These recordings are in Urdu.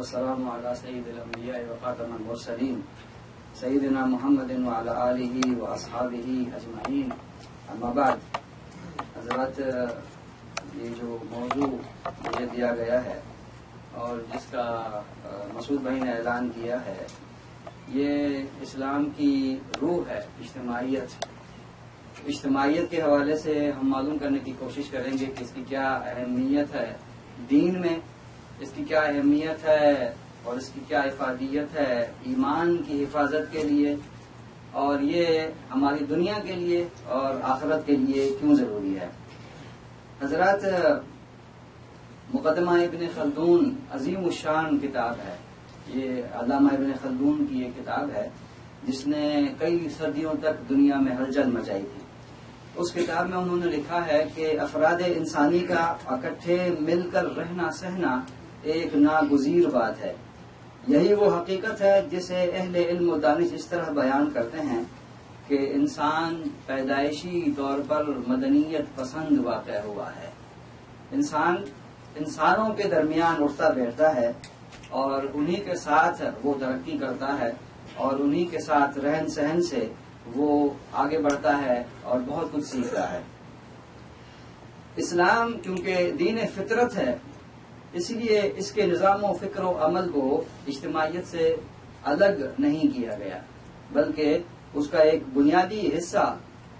والسلام على سید الانبیاء وخاتم المرسلین سیدنا محمد وعلی آلہ واصحابہ اجمعین. اما بعد، حضرات، یہ جو موضوع مجھے دیا گیا ہے اور جس کا مسعود بھائی نے اعلان کیا ہے، یہ اسلام کی روح ہے، اجتماعیت. اجتماعیت کے حوالے سے ہم معلوم کرنے کی کوشش کریں گے کہ اس کی کیا اہمیت ہے دین میں، اس کی کیا اہمیت ہے اور اس کی کیا افادیت ہے ایمان کی حفاظت کے لیے، اور یہ ہماری دنیا کے لیے اور آخرت کے لیے کیوں ضروری ہے. حضرات، مقدمہ ابن خلدون عظیم الشان کتاب ہے. یہ علامہ ابن خلدون کی یہ کتاب ہے جس نے کئی صدیوں تک دنیا میں ہلچل مچائی تھی. اس کتاب میں انہوں نے لکھا ہے کہ افراد انسانی کا اکٹھے مل کر رہنا سہنا ایک ناگزیر بات ہے. یہی وہ حقیقت ہے جسے اہل علم و دانش اس طرح بیان کرتے ہیں کہ انسان پیدائشی طور پر مدنیت پسند واقع ہوا ہے. انسانوں کے درمیان اٹھتا بیٹھتا ہے اور انہی کے ساتھ وہ ترقی کرتا ہے اور انہی کے ساتھ رہن سہن سے وہ آگے بڑھتا ہے اور بہت کچھ سیکھتا ہے. اسلام کیونکہ دین فطرت ہے، اس لیے اس کے نظام و فکر و عمل کو اجتماعیت سے الگ نہیں کیا گیا، بلکہ اس کا ایک بنیادی حصہ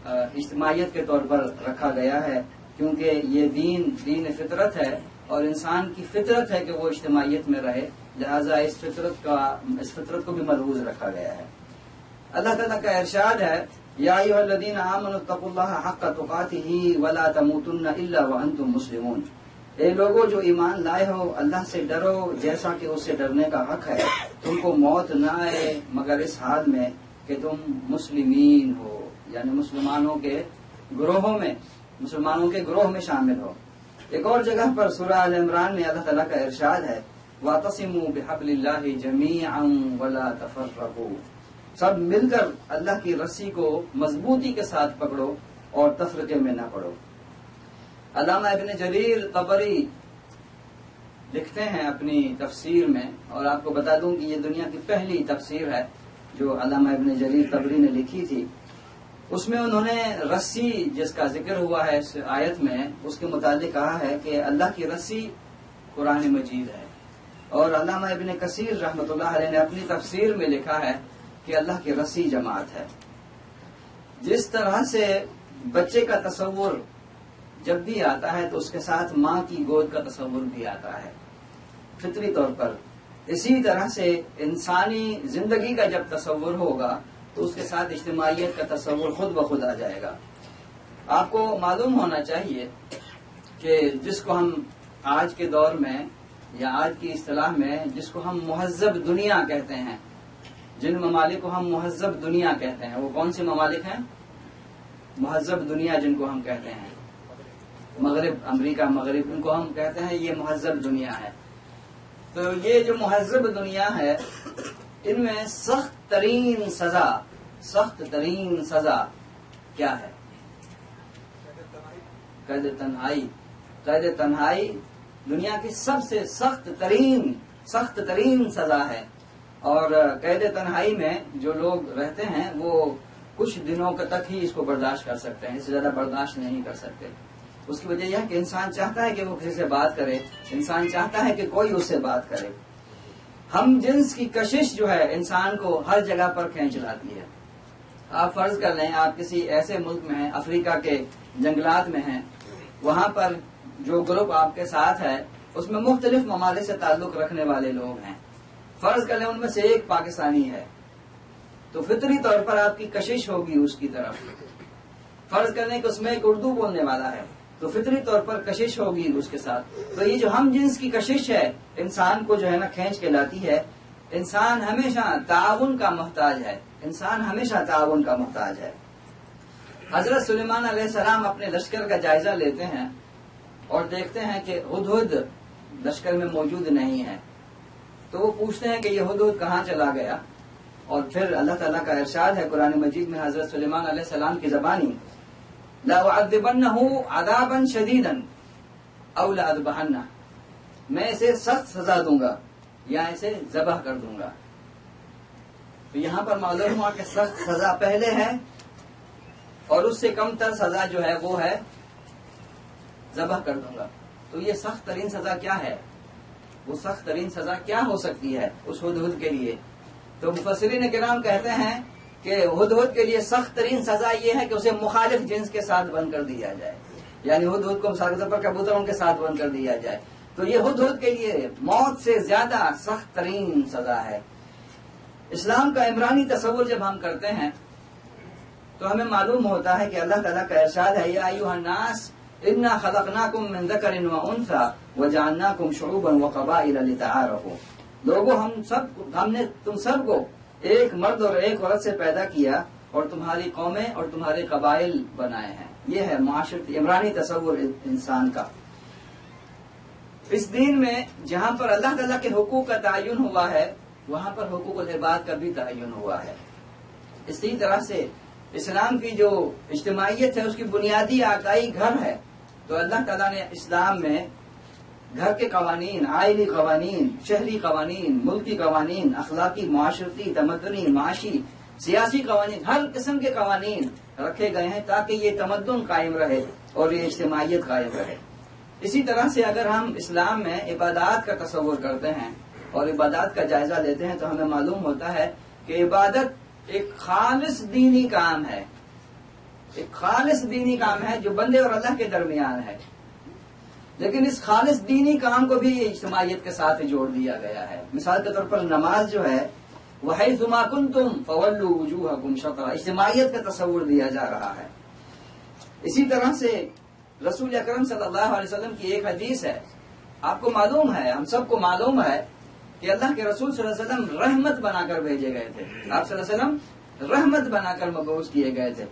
اجتماعیت کے طور پر رکھا گیا ہے، کیونکہ یہ دین فطرت ہے اور انسان کی فطرت ہے کہ وہ اجتماعیت میں رہے، لہذا اس فطرت کو بھی ملحوظ رکھا گیا ہے. اللہ تعالیٰ کا ارشاد ہے، یا ایھا الذین آمنوا اتقوا اللہ حق تقاتہ ولا تموتن الا وانتم مسلمون. اے لوگوں جو ایمان لائے ہو، اللہ سے ڈرو جیسا کہ اس سے ڈرنے کا حق ہے. تم کو موت نہ آئے مگر اس حال میں کہ تم مسلمین ہو، یعنی مسلمانوں کے گروہ میں شامل ہو. ایک اور جگہ پر سورہ آل عمران میں اللہ تعالیٰ کا ارشاد ہے، وَاعْتَصِمُوا بِحَبْلِ اللَّهِ جَمِيعًا وَلَا تَفَرَّقُوا. سب مل کر اللہ کی رسی کو مضبوطی کے ساتھ پکڑو اور تفرقے میں نہ پڑو. علامہ ابن جریر طبری لکھتے ہیں اپنی تفسیر میں، اور آپ کو بتا دوں کہ یہ دنیا کی پہلی تفسیر ہے جو علامہ ابن جریر طبری نے لکھی تھی. اس میں انہوں نے رسی جس کا ذکر ہوا ہے اس آیت میں، اس کے متعلق کہا ہے کہ اللہ کی رسی قرآن مجید ہے. اور علامہ ابن کثیر رحمۃ اللہ علیہ نے اپنی تفسیر میں لکھا ہے کہ اللہ کی رسی جماعت ہے. جس طرح سے بچے کا تصور جب بھی آتا ہے تو اس کے ساتھ ماں کی گود کا تصور بھی آتا ہے فطری طور پر، اسی طرح سے انسانی زندگی کا جب تصور ہوگا تو اس کے ساتھ اجتماعیت کا تصور خود بخود آ جائے گا. آپ کو معلوم ہونا چاہیے کہ جس کو ہم آج کے دور میں یا آج کی اصطلاح میں جس کو ہم مہذب دنیا کہتے ہیں، جن ممالک کو ہم مہذب دنیا کہتے ہیں، وہ کون سی ممالک ہیں؟ مہذب دنیا جن کو ہم کہتے ہیں، مغرب، امریکہ، مغرب، ان کو ہم کہتے ہیں یہ مہذب دنیا ہے. تو یہ جو مہذب دنیا ہے، ان میں سخت ترین سزا کیا ہے؟ قید تنہائی. قید تنہائی دنیا کی سب سے سخت ترین سزا ہے. اور قید تنہائی میں جو لوگ رہتے ہیں وہ کچھ دنوں تک ہی اس کو برداشت کر سکتے ہیں، اس سے زیادہ برداشت نہیں کر سکتے. اس کی وجہ یہ ہے کہ انسان چاہتا ہے کہ وہ کسی سے بات کرے، انسان چاہتا ہے کہ کوئی اس سے بات کرے. ہم جنس کی کشش جو ہے انسان کو ہر جگہ پر کھینچ لاتی ہے. آپ فرض کر لیں آپ کسی ایسے ملک میں ہیں، افریقہ کے جنگلات میں ہیں، وہاں پر جو گروپ آپ کے ساتھ ہے اس میں مختلف ممالک سے تعلق رکھنے والے لوگ ہیں. فرض کر لیں ان میں سے ایک پاکستانی ہے تو فطری طور پر آپ کی کشش ہوگی اس کی طرف. فرض کر لیں کہ اس میں ایک اردو بولنے والا ہے تو فطری طور پر کشش ہوگی اس کے ساتھ. تو یہ جو ہم جنس کی کشش ہے انسان کو جو ہے نا کھینچ کے لاتی ہے. انسان ہمیشہ تعاون کا محتاج ہے. حضرت سلیمان علیہ السلام اپنے لشکر کا جائزہ لیتے ہیں اور دیکھتے ہیں کہ ہدہد لشکر میں موجود نہیں ہے. تو وہ پوچھتے ہیں کہ یہ ہدہد کہاں چلا گیا. اور پھر اللہ تعالیٰ کا ارشاد ہے قرآن مجید میں حضرت سلیمان علیہ السلام کی زبانی، لَأُعَذِّبَنَّهُ عَذَابًا شَدِيدًا أَوْ لَأَذْبَحَنَّهُ. میں اسے سخت سزا دوں گا یا اسے ذبح کر دوں گا. تو یہاں پر معلوم ہوا کہ سخت سزا پہلے ہے اور اس سے کم تر سزا جو ہے وہ ہے ذبح کر دوں گا. تو یہ سخت ترین سزا کیا ہے؟ وہ سخت ترین سزا کیا ہو سکتی ہے اس ہدہد کے لیے؟ تو مفسرین کرام کہتے ہیں کہ ہدہد کے لیے سخت ترین سزا یہ ہے کہ اسے مخالف جنس کے ساتھ بند کر دیا جائے، یعنی ہدہد کو مثال کے طور پر کبوتروں کے ساتھ بند کر دیا جائے. تو یہ ہدہد کے لیے موت سے زیادہ سخت ترین سزا ہے. اسلام کا عمرانی تصور جب ہم کرتے ہیں تو ہمیں معلوم ہوتا ہے کہ اللہ تعالیٰ کا ارشاد ہے یا ایھا الناس انا خلقناکم من ذکر وانثی وجعلناکم شعوبا وقبائل لتعارفوا. لوگوں ہم نے تم سب کو ایک مرد اور ایک عورت سے پیدا کیا اور تمہاری قومیں اور تمہارے قبائل بنائے ہیں. یہ ہے معاشرتی عمرانی تصور انسان کا. اس دین میں جہاں پر اللہ تعالیٰ کے حقوق کا تعین ہوا ہے وہاں پر حقوق العباد کا بھی تعین ہوا ہے. اسی طرح سے اسلام کی جو اجتماعیت ہے اس کی بنیادی آکائی گھر ہے. تو اللہ تعالیٰ نے اسلام میں گھر کے قوانین، آئلی قوانین، شہری قوانین، ملکی قوانین، اخلاقی، معاشرتی، تمدنی، معاشی، سیاسی قوانین، ہر قسم کے قوانین رکھے گئے ہیں تاکہ یہ تمدن قائم رہے اور یہ اجتماعیت قائم رہے. اسی طرح سے اگر ہم اسلام میں عبادات کا تصور کرتے ہیں اور عبادات کا جائزہ لیتے ہیں تو ہمیں معلوم ہوتا ہے کہ عبادت ایک خالص دینی کام ہے، ایک خالص دینی کام ہے جو بندے اور اللہ کے درمیان ہے. لیکن اس خالص دینی کام کو بھی اجتماعیت کے ساتھ جوڑ دیا گیا ہے. مثال کے طور پر نماز جو ہے وَحَيْثُ مَا كُنْتُمْ فَوَلُّوا وُجُوهَكُمْ شَطْرَهُ، اجتماعیت کا تصور دیا جا رہا ہے. اسی طرح سے رسول اکرم صلی اللہ علیہ وسلم کی ایک حدیث ہے، آپ کو معلوم ہے، ہم سب کو معلوم ہے کہ اللہ کے رسول صلی اللہ علیہ وسلم رحمت بنا کر بھیجے گئے تھے. آپ صلی اللہ علیہ وسلم رحمت بنا کر مبعوث کیے گئے تھے.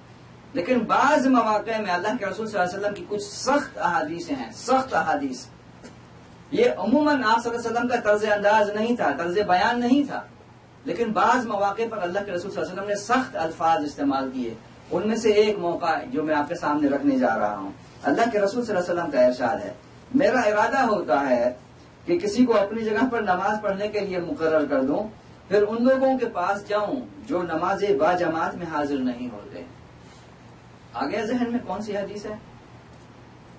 لیکن بعض مواقع میں اللہ کے رسول صلی اللہ علیہ وسلم کی کچھ سخت احادیث ہیں، سخت احادیث. یہ عموماً آپ صلی اللہ علیہ وسلم کا طرز انداز نہیں تھا، طرز بیان نہیں تھا، لیکن بعض مواقع پر اللہ کے رسول صلی اللہ علیہ وسلم نے سخت الفاظ استعمال کیے. ان میں سے ایک موقع جو میں آپ کے سامنے رکھنے جا رہا ہوں. اللہ کے رسول صلی اللہ علیہ وسلم کا ارشاد ہے، میرا ارادہ ہوتا ہے کہ کسی کو اپنی جگہ پر نماز پڑھنے کے لیے مقرر کر دوں، پھر ان لوگوں کے پاس جاؤں جو نماز با جماعت میں حاضر نہیں ہوتے. آگے ذہن میں کون سی حدیث ہے؟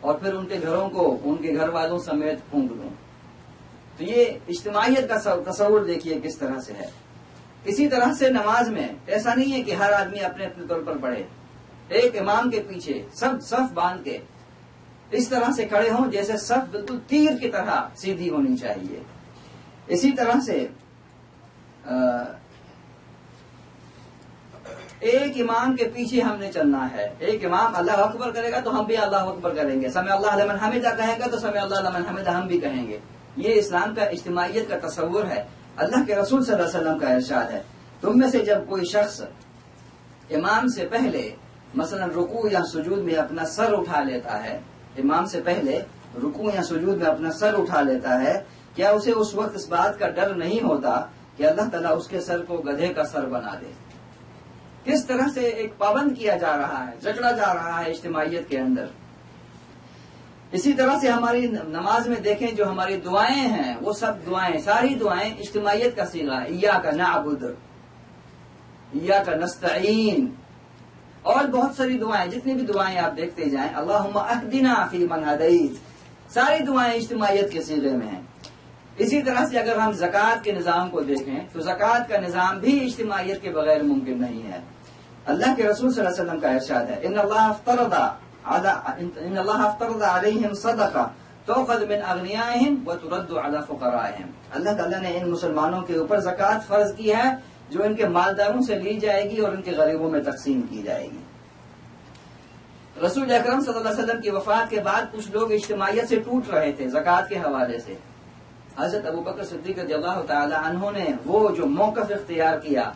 اور پھر ان کے گھروں کو ان کے گھر والوں سمیت پھونک دوں. تو یہ اجتماعیت کا تصور دیکھیے کس طرح سے ہے. اسی طرح سے نماز میں ایسا نہیں ہے کہ ہر آدمی اپنے اپنے طور پر پڑھے. ایک امام کے پیچھے سب صف باندھ کے اس طرح سے کھڑے ہوں جیسے صف بالکل تیر کی طرح سیدھی ہونی چاہیے. اسی طرح سے ایک امام کے پیچھے ہم نے چلنا ہے. ایک امام اللہ اکبر کرے گا تو ہم بھی اللہ اکبر کریں گے، سمع اللہ لمن حمدہ کہے گا تو سمع اللہ لمن حمدہ ہم بھی کہیں گے. یہ اسلام کا اجتماعیت کا تصور ہے. اللہ کے رسول صلی اللہ علیہ وسلم کا ارشاد ہے، تم میں سے جب کوئی شخص امام سے پہلے مثلا رکوع یا سجود میں اپنا سر اٹھا لیتا ہے، امام سے پہلے رکوع یا سجود میں اپنا سر اٹھا لیتا ہے، کیا اسے اس وقت اس بات کا ڈر نہیں ہوتا کہ اللہ تعالیٰ اس کے سر کو گدھے کا سر بنا دے؟ کس طرح سے ایک پابند کیا جا رہا ہے، جکڑا جا رہا ہے اجتماعیت کے اندر. اسی طرح سے ہماری نماز میں دیکھیں جو ہماری دعائیں ہیں وہ سب دعائیں، ساری دعائیں اجتماعیت کا صیغہ ہے. ایاک نعبد، ایاک نستعین، اور بہت ساری دعائیں، جتنی بھی دعائیں آپ دیکھتے جائیں، اللہم اہدنا فیمن ہدیت، ساری دعائیں اجتماعیت کے صیغے میں ہیں. اسی طرح سے اگر ہم زکوٰۃ کے نظام کو دیکھیں تو زکوٰۃ کا نظام بھی اجتماعیت کے بغیر ممکن نہیں ہے. اللہ کے رسول صلی اللہ علیہ وسلم کا ارشاد ہے، ان اللہ افترض علیہم صدقہ تؤخذ من اغنیائہم وترد علی فقرائہم. اللہ تعالیٰ نے ان مسلمانوں کے اوپر زکوٰۃ فرض کی ہے جو ان کے مالداروں سے لی جائے گی اور ان کے غریبوں میں تقسیم کی جائے گی. رسول اکرم صلی اللہ علیہ وسلم کی وفات کے بعد کچھ لوگ اجتماعیت سے ٹوٹ رہے تھے زکوٰۃ کے حوالے سے. حضرت ابوبکر صدیق رضی اللہ تعالی عنہ نے وہ جو موقف اختیار کیا،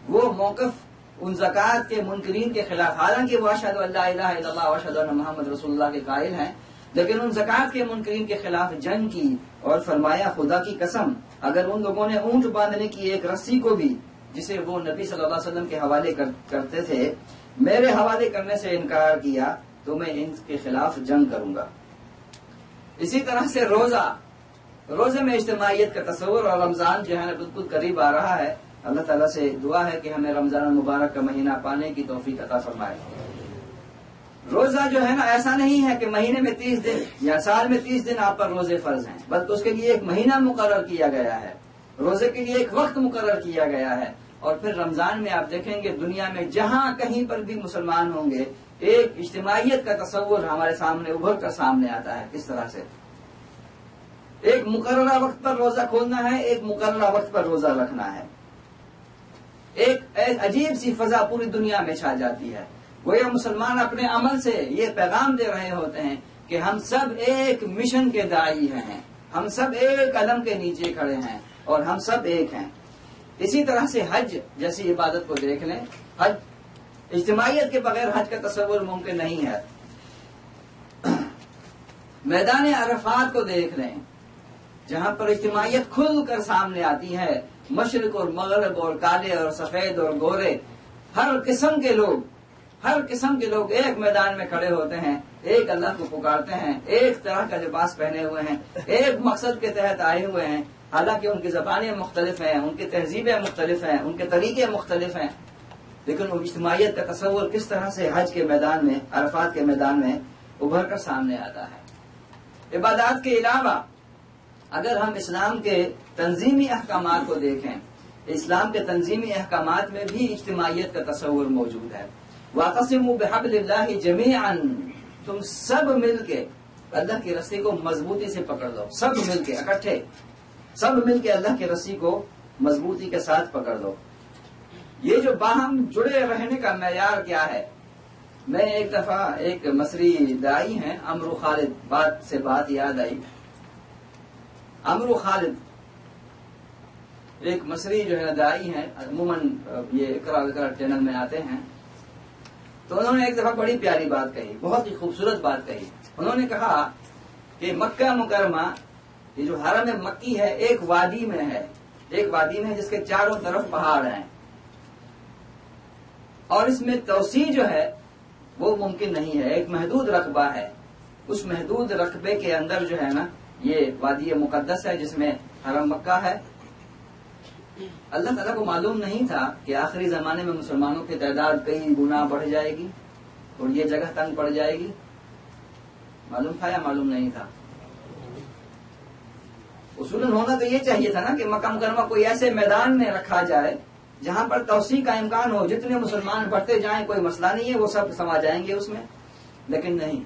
وہ موقف ان زکوٰۃ کے منکرین کے خلاف، حالانکہ وہ اشہد ان لا الہ الا اللہ واشہد ان محمد رسول اللہ کے قائل ہیں، لیکن ان زکوٰۃ کے منکرین کے خلاف جنگ کی اور فرمایا خدا کی قسم اگر ان لوگوں نے اونٹ باندھنے کی ایک رسی کو بھی جسے وہ نبی صلی اللہ علیہ وسلم کے حوالے کرتے تھے میرے حوالے کرنے سے انکار کیا تو میں ان کے خلاف جنگ کروں گا. اسی طرح سے روزہ روزے میں اجتماعیت کا تصور، اور رمضان جو ہے نا بالکل قریب آ رہا ہے. اللہ تعالیٰ سے دعا ہے کہ ہمیں رمضان المبارک کا مہینہ پانے کی توفیق عطا فرمائے. روزہ جو ہے نا ایسا نہیں ہے کہ مہینے میں 30 دن یا سال میں 30 دن آپ پر روزے فرض ہیں، بلکہ اس کے لیے ایک مہینہ مقرر کیا گیا ہے، روزے کے لیے ایک وقت مقرر کیا گیا ہے. اور پھر رمضان میں آپ دیکھیں گے دنیا میں جہاں کہیں پر بھی مسلمان ہوں گے ایک اجتماعیت کا تصور ہمارے سامنے ابھر کر سامنے آتا ہے. کس طرح سے ایک مقررہ وقت پر روزہ کھولنا ہے، ایک مقررہ وقت پر روزہ رکھنا ہے. ایک عجیب سی فضا پوری دنیا میں چھا جاتی ہے. گویا مسلمان اپنے عمل سے یہ پیغام دے رہے ہوتے ہیں کہ ہم سب ایک مشن کے داعی ہیں، ہم سب ایک علم کے نیچے کھڑے ہیں اور ہم سب ایک ہیں. اسی طرح سے حج جیسی عبادت کو دیکھ لیں، حج اجتماعیت کے بغیر حج کا تصور ممکن نہیں ہے. میدان عرفات کو دیکھ لیں جہاں پر اجتماعیت کھل کر سامنے آتی ہے. مشرق اور مغرب اور کالے اور سفید اور گورے، ہر قسم کے لوگ ایک میدان میں کھڑے ہوتے ہیں، ایک اللہ کو پکارتے ہیں، ایک طرح کا لباس پہنے ہوئے ہیں، ایک مقصد کے تحت آئے ہوئے ہیں. حالانکہ ان کی زبانیں مختلف ہیں، ان کی تہذیبیں مختلف ہیں، ان کے طریقے مختلف ہیں، لیکن وہ اجتماعیت کا تصور کس طرح سے حج کے میدان میں، عرفات کے میدان میں ابھر کر سامنے آتا ہے. عبادات کے علاوہ اگر ہم اسلام کے تنظیمی احکامات کو دیکھیں، اسلام کے تنظیمی احکامات میں بھی اجتماعیت کا تصور موجود ہے. وَاعْتَصِمُوا بِحَبْلِ اللَّهِ جَمِيعًا، تم سب مل کے اللہ کی رسی کو مضبوطی سے پکڑ لو، سب مل کے اکٹھے، سب مل کے اللہ کی رسی کو مضبوطی کے ساتھ پکڑ لو. یہ جو باہم جڑے رہنے کا معیار کیا ہے؟ میں ایک دفعہ ایک مصری داعی ہیں عمرو خالد، بات یاد آئی. عمرو خالد ایک مصری جو ہے داعی ہیں، عموماً یہ اقرا چینل میں آتے ہیں. تو انہوں نے ایک دفعہ بڑی پیاری بات کہی، بہت ہی خوبصورت بات کہی. انہوں نے کہا کہ مکہ مکرمہ یہ جو حرم مکی ہے ایک وادی میں ہے، جس کے چاروں طرف پہاڑ ہیں، اور اس میں توسیع جو ہے وہ ممکن نہیں ہے. ایک محدود رقبہ ہے، اس محدود رقبے کے اندر جو ہے نا یہ وادی مقدس ہے جس میں حرم مکہ ہے. اللہ تعالیٰ کو معلوم نہیں تھا کہ آخری زمانے میں مسلمانوں کی تعداد کئی گنا بڑھ جائے گی اور یہ جگہ تنگ پڑ جائے گی؟ معلوم تھا یا معلوم نہیں تھا؟ اصولاً ہونا تو یہ چاہیے تھا نا کہ مکہ مکرمہ کوئی ایسے میدان میں رکھا جائے جہاں پر توسیع کا امکان ہو، جتنے مسلمان بڑھتے جائیں کوئی مسئلہ نہیں ہے، وہ سب سما جائیں گے اس میں. لیکن نہیں،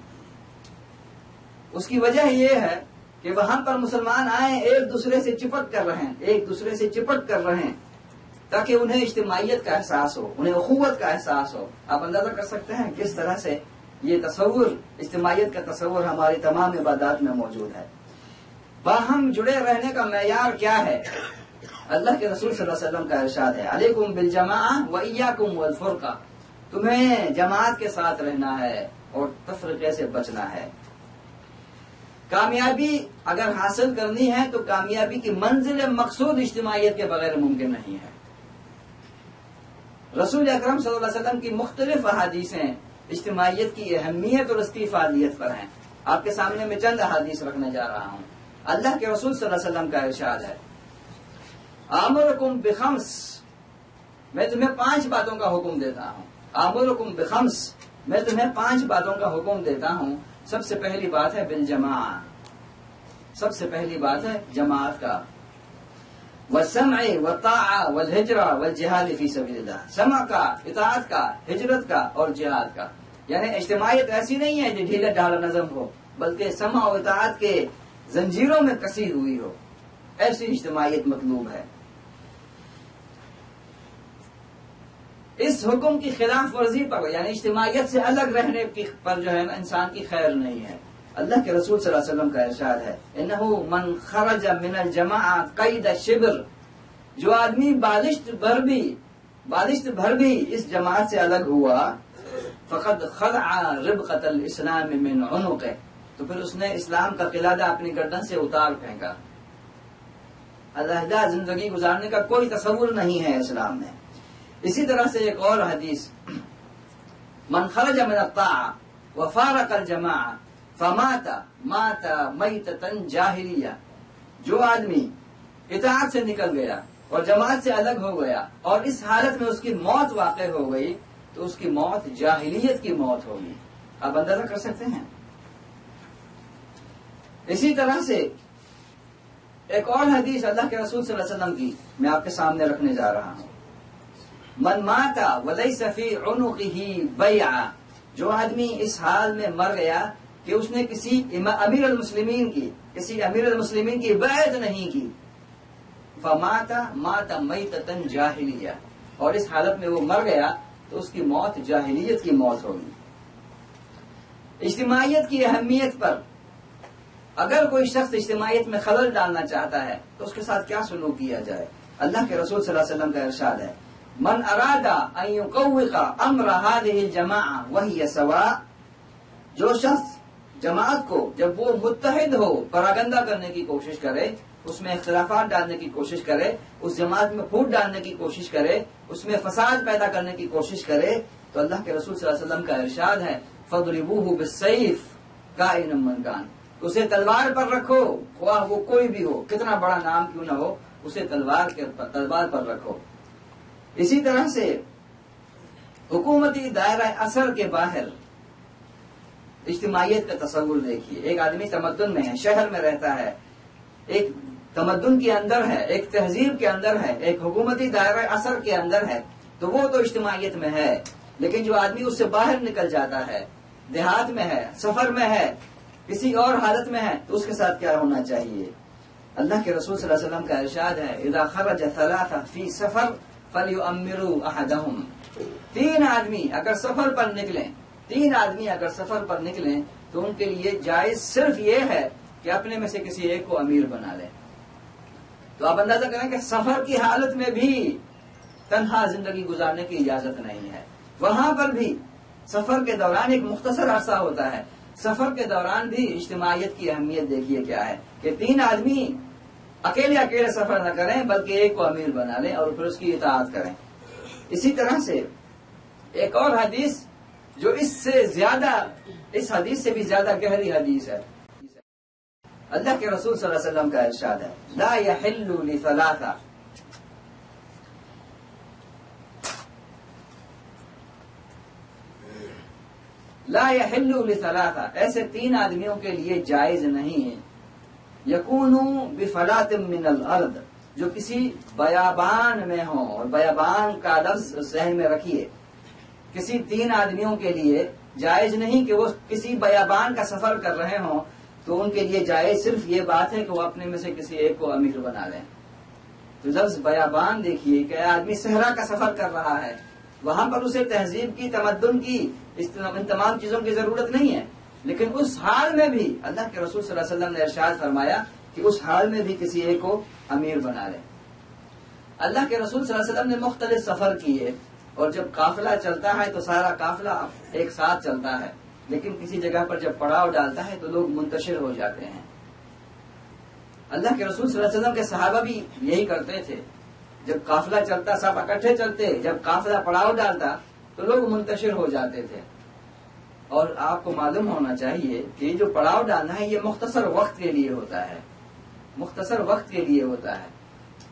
اس کی وجہ یہ ہے کہ وہاں پر مسلمان آئیں ایک دوسرے سے چپٹ کر رہیں تاکہ انہیں اجتماعیت کا احساس ہو، انہیں اخوت کا احساس ہو. آپ اندازہ کر سکتے ہیں کس طرح سے یہ تصور، اجتماعیت کا تصور ہماری تمام عبادات میں موجود ہے. باہم جڑے رہنے کا معیار کیا ہے؟ اللہ کے رسول صلی اللہ علیہ وسلم کا ارشاد ہے، علیکم بالجماعہ وایاکم والفرقہ، تمہیں جماعت کے ساتھ رہنا ہے اور تفرقے سے بچنا ہے. کامیابی اگر حاصل کرنی ہے تو کامیابی کی منزل مقصود اجتماعیت کے بغیر ممکن نہیں ہے. رسول اکرم صلی اللہ علیہ وسلم کی مختلف احادیثیں اجتماعیت کی اہمیت اور اس کی افادیت پر ہیں. آپ کے سامنے میں چند احادیث رکھنے جا رہا ہوں. اللہ کے رسول صلی اللہ علیہ وسلم کا ارشاد ہے، آمرکم بخمس، میں تمہیں 5 باتوں کا حکم دیتا ہوں. آمرکم بخمس، میں تمہیں 5 باتوں کا حکم دیتا ہوں. سب سے پہلی بات ہے بالجماع، سب سے پہلی بات ہے جماعت کا. والسمع والطاعة والہجرہ والجہاد فی سبیل اللہ، سمع کا، اطاعت کا، ہجرت کا اور جہاد کا. یعنی اجتماعیت ایسی نہیں ہے جو ڈھیلا ڈھالا نظم ہو، بلکہ سمع و اطاعت کے زنجیروں میں کسی ہوئی ہو، ایسی اجتماعیت مطلوب ہے. اس حکم کی خلاف ورزی پر یعنی اجتماعیت سے الگ رہنے پر جو ہے نا انسان کی خیر نہیں ہے. اللہ کے رسول صلی اللہ علیہ وسلم کا ارشاد ہے، انہو من خرج من الجماعہ قید شبر، جو آدمی بالشت بھر بھی اس جماعت سے الگ ہوا، فقد خلع ربقۃ الاسلام من عنقہ، تو پھر اس نے اسلام کا قلادہ اپنی گردن سے اتار پھینکا. علیحدہ زندگی گزارنے کا کوئی تصور نہیں ہے اسلام میں. اسی طرح سے ایک اور حدیث، من خرج من الطاعہ وفارق الجماعہ فمات مات میتۃ جاہلیہ، جو آدمی اطاعت سے نکل گیا اور جماعت سے الگ ہو گیا اور اس حالت میں اس کی موت واقع ہو گئی تو اس کی موت جاہلیت کی موت ہوگی. آپ اندازہ کر سکتے ہیں. اسی طرح سے ایک اور حدیث اللہ کے رسول صلی اللہ علیہ وسلم کی میں آپ کے سامنے رکھنے جا رہا ہوں. من مات ولیس فی عنقہ بیعہ، جو آدمی اس حال میں مر گیا کہ اس نے کسی امیر المسلمین کی بیعت نہیں کی، فمات مات میتۃ جاہلیہ، اور اس حالت میں وہ مر گیا تو اس کی موت جاہلیت کی موت ہوگی. اجتماعیت کی اہمیت پر اگر کوئی شخص اجتماعیت میں خلل ڈالنا چاہتا ہے تو اس کے ساتھ کیا سلوک کیا جائے؟ اللہ کے رسول صلی اللہ علیہ وسلم کا ارشاد ہے، من اراد ان یقوق امر هذه الجماعة وهي سواء، جو شخص جماعت کو جب وہ متحد ہو پراگندہ کرنے کی کوشش کرے، اس میں اختلافات ڈالنے کی کوشش کرے، اس جماعت میں پھوٹ ڈالنے کی کوشش کرے، اس میں فساد پیدا کرنے کی کوشش کرے، تو اللہ کے رسول صلی اللہ علیہ وسلم کا ارشاد ہے فَضْرِبُوهُ بِالسَّيْفِ كَائِنًا مَنْ كَانَ، اسے تلوار پر رکھو، خواہ وہ کوئی بھی ہو، کتنا بڑا نام کیوں نہ ہو، اسے تلوار پر رکھو. اسی طرح سے حکومتی دائرہ اثر کے باہر اجتماعیت کا تصور دیکھیے. ایک آدمی تمدن میں ہے، شہر میں رہتا ہے، ایک تمدن کے اندر ہے، ایک تہذیب کے اندر ہے، ایک حکومتی دائرہ اثر کے اندر ہے، تو وہ تو اجتماعیت میں ہے. لیکن جو آدمی اس سے باہر نکل جاتا ہے، دیہات میں ہے، سفر میں ہے، کسی اور حالت میں ہے، تو اس کے ساتھ کیا ہونا چاہیے؟ اللہ کے رسول صلی اللہ علیہ وسلم کا ارشاد ہے اذا خرج ثلاثہ فی سفر فلیؤمروا احدہم، تین آدمی اگر سفر پر نکلیں تو ان کے لیے جائز صرف یہ ہے کہ اپنے میں سے کسی ایک کو امیر بنا لیں. تو آپ اندازہ کریں کہ سفر کی حالت میں بھی تنہا زندگی گزارنے کی اجازت نہیں ہے. وہاں پر بھی سفر کے دوران ایک مختصر عرصہ ہوتا ہے، سفر کے دوران بھی اجتماعیت کی اہمیت دیکھیے کیا ہے کہ تین آدمی اکیلے سفر نہ کریں بلکہ ایک کو امیر بنا لیں اور پھر اس کی اطاعت کریں. اسی طرح سے ایک اور حدیث جو اس حدیث سے بھی زیادہ گہری حدیث ہے، اللہ کے رسول صلی اللہ علیہ وسلم کا ارشاد ہے لا يحل لثلاثہ، لا يحل لثلاثہ، ایسے تین آدمیوں کے لیے جائز نہیں ہے، یکونوا بفلاۃ من الارض، جو کسی بیابان میں ہوں، اور بیابان کا لفظ ذہن میں رکھیے، کسی تین آدمیوں کے لیے جائز نہیں کہ وہ کسی بیابان کا سفر کر رہے ہوں تو ان کے لیے جائز صرف یہ بات ہے کہ وہ اپنے میں سے کسی ایک کو امیر بنا لیں. تو لفظ بیابان دیکھیے کہ آدمی صحرا کا سفر کر رہا ہے، وہاں پر اسے تہذیب کی، تمدن کی، ان تمام چیزوں کی ضرورت نہیں ہے، لیکن اس حال میں بھی اللہ کے رسول صلی اللہ علیہ وسلم نے ارشاد فرمایا کہ اس حال میں بھی کسی ایک کو امیر بنا لیں. اللہ کے رسول صلی اللہ علیہ وسلم نے مختلف سفر کیے، اور جب قافلہ چلتا ہے تو سارا قافلہ ایک ساتھ چلتا ہے، لیکن کسی جگہ پر جب پڑاؤ ڈالتا ہے تو لوگ منتشر ہو جاتے ہیں. اللہ کے رسول صلی اللہ علیہ وسلم کے صحابہ بھی یہی کرتے تھے، جب قافلہ چلتا سب اکٹھے چلتے، جب قافلہ پڑاؤ ڈالتا تو لوگ منتشر ہو جاتے تھے. اور آپ کو معلوم ہونا چاہیے کہ جو پڑاؤ ڈالنا ہے یہ مختصر وقت کے لیے ہوتا ہے، مختصر وقت کے لیے ہوتا ہے.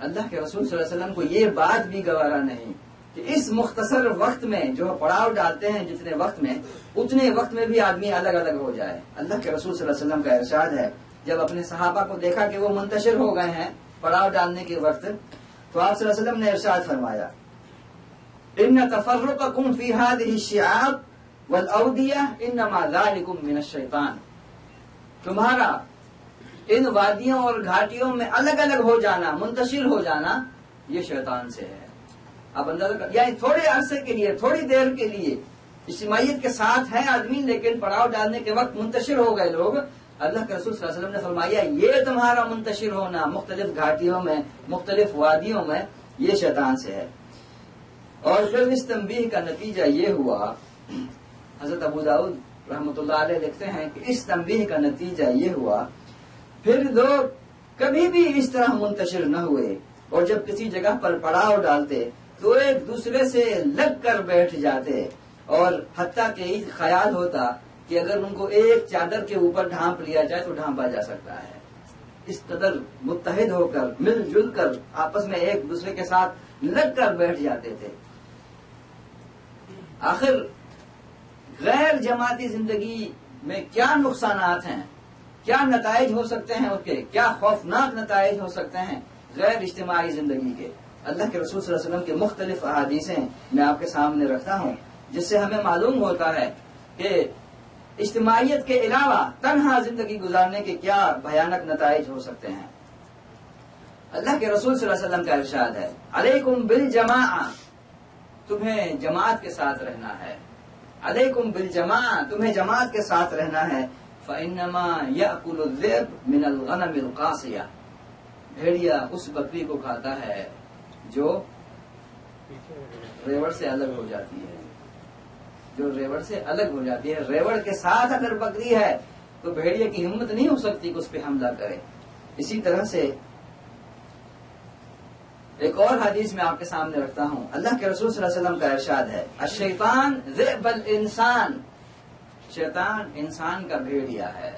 اللہ کے رسول صلی اللہ علیہ وسلم کو یہ بات بھی گوارا نہیں کہ اس مختصر وقت میں جو پڑاؤ ڈالتے ہیں جتنے وقت میں، اتنے وقت میں بھی آدمی الگ الگ ہو جائے. اللہ کے رسول صلی اللہ علیہ وسلم کا ارشاد ہے جب اپنے صحابہ کو دیکھا کہ وہ منتشر ہو گئے ہیں پڑاؤ ڈالنے کے وقت، تو آپ صلی اللہ علیہ وسلم نے ارشاد فرمایا ان تفرقکم فی هذه الشعاب والاودیہ انما ذلکم من الشیطان، تمہارا ان وادیوں اور گھاٹیوں میں الگ الگ ہو جانا، منتشر ہو جانا، یہ شیطان سے ہے. اب اندازہ کر، یعنی تھوڑے عرصے کے لیے، تھوڑی دیر کے لیے اجتماعیت کے ساتھ ہیں آدمی، لیکن پڑاؤ ڈالنے کے وقت منتشر ہو گئے لوگ. اللہ کے رسول صلی اللہ علیہ وسلم نے فرمایا یہ تمہارا منتشر ہونا مختلف گھاٹیوں میں، مختلف وادیوں میں، یہ شیطان سے ہے. اور پھر اس تنبیہ کا نتیجہ یہ ہوا، حضرت ابو داؤد رحمۃ اللہ علیہ لکھتے ہیں کہ اس تنبیہ کا نتیجہ یہ ہوا پھر لوگ کبھی بھی اس طرح منتشر نہ ہوئے، اور جب کسی جگہ پر پڑاؤ ڈالتے تو ایک دوسرے سے لگ کر بیٹھ جاتے، اور حتیٰ کہ خیال ہوتا کہ اگر ان کو ایک چادر کے اوپر ڈھانپ لیا جائے تو ڈھانپا جا سکتا ہے. اس قدر متحد ہو کر مل جل کر آپس میں ایک دوسرے کے ساتھ لگ کر بیٹھ جاتے تھے. آخر غیر جماعتی زندگی میں کیا نقصانات ہیں، کیا نتائج ہو سکتے ہیں، اس کے کیا خوفناک نتائج ہو سکتے ہیں غیر اجتماعی زندگی کے. اللہ کے رسول صلی اللہ علیہ وسلم کے مختلف احادیثیں میں آپ کے سامنے رکھتا ہوں، جس سے ہمیں معلوم ہوتا ہے کہ اجتماعیت کے علاوہ تنہا زندگی گزارنے کے کیا بھیانک نتائج ہو سکتے ہیں. اللہ کے رسول صلی اللہ علیہ وسلم کا ارشاد ہے، علیکم بالجماعہ، تمہیں جماعت کے ساتھ رہنا ہے. علیکم بالجماعہ، تمہیں جماعت کے ساتھ رہنا ہے. فإنما يأكل الذئب من الغنم القاسية، بھیڑیا اس بکری کو کھاتا ہے جو ریوڑ سے الگ ہو جاتی ہے، جو ریوڑ سے الگ ہو جاتی ہے. ریوڑ کے ساتھ اگر بکری ہے تو بھیڑیا کی ہمت نہیں ہو سکتی کہ اس پہ حملہ کرے. اسی طرح سے ایک اور حدیث میں آپ کے سامنے رکھتا ہوں، اللہ کے رسول صلی اللہ علیہ وسلم کا ارشاد ہے، الشیطان ذئب الانسان، شیطان انسان کا بھیڑیا ہے.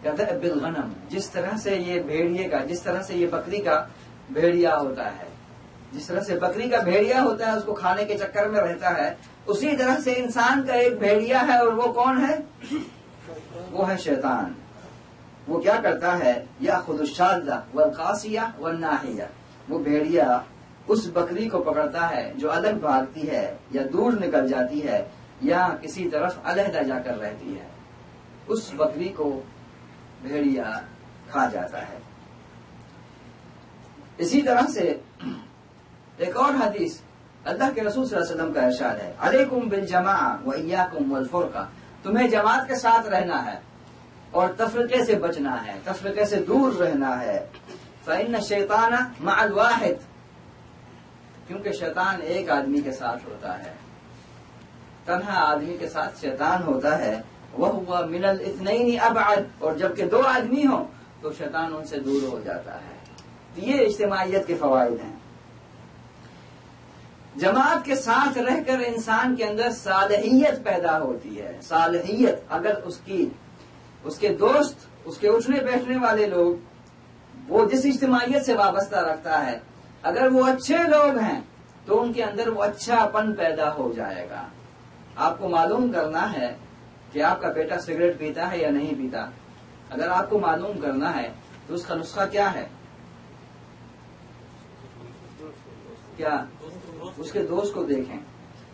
ذئب الغنم، جس طرح سے یہ بھیڑیے کا، جس طرح سے یہ بکری کا بھیڑیا ہوتا ہے، جس طرح سے بکری کا بھیڑیا ہوتا ہے اس کو کھانے کے چکر میں رہتا ہے، اسی طرح سے انسان کا ایک بھیڑیا ہے، اور وہ کون ہے؟ وہ ہے شیطان. وہ کیا کرتا ہے؟ یأخذ الشاذة والقاسیہ والناحیہ، وہ بھیڑیا اس بکری کو پکڑتا ہے جو الگ بھاگتی ہے یا دور نکل جاتی ہے یا کسی طرف علیحدہ جا کر رہتی ہے، اس بکری کو بھیڑیا کھا جاتا ہے. اسی طرح سے ایک اور حدیث اللہ کے رسول صلی اللہ علیہ وسلم کا ارشاد ہے، علیکم بالجماعہ وإیاکم والفرقہ، تمہیں جماعت کے ساتھ رہنا ہے اور تفرقے سے بچنا ہے، تفرقے سے دور رہنا ہے. فإن الشیطان مع الواحد، کیونکہ شیطان ایک آدمی کے ساتھ ہوتا ہے، تنہا آدمی کے ساتھ شیطان ہوتا ہے. وَهُوَ مِنَ الْإِثْنَيْنِ أَبْعَدُ، اور جبکہ دو آدمی ہوں تو شیطان ان سے دور ہو جاتا ہے. یہ اجتماعیت کے فوائد ہیں. جماعت کے ساتھ رہ کر انسان کے اندر صالحیت پیدا ہوتی ہے. صالحیت، اگر اس کے دوست، اس کے اٹھنے بیٹھنے والے لوگ، وہ جس اجتماعیت سے وابستہ رکھتا ہے، اگر وہ اچھے لوگ ہیں تو ان کے اندر وہ اچھا پن پیدا ہو جائے گا. آپ کو معلوم کرنا ہے کہ آپ کا بیٹا سگریٹ پیتا ہے یا نہیں پیتا. اگر آپ کو معلوم کرنا ہے تو اس کا نسخہ کیا ہے؟ کیا؟ اس کے دوست کو دیکھیں.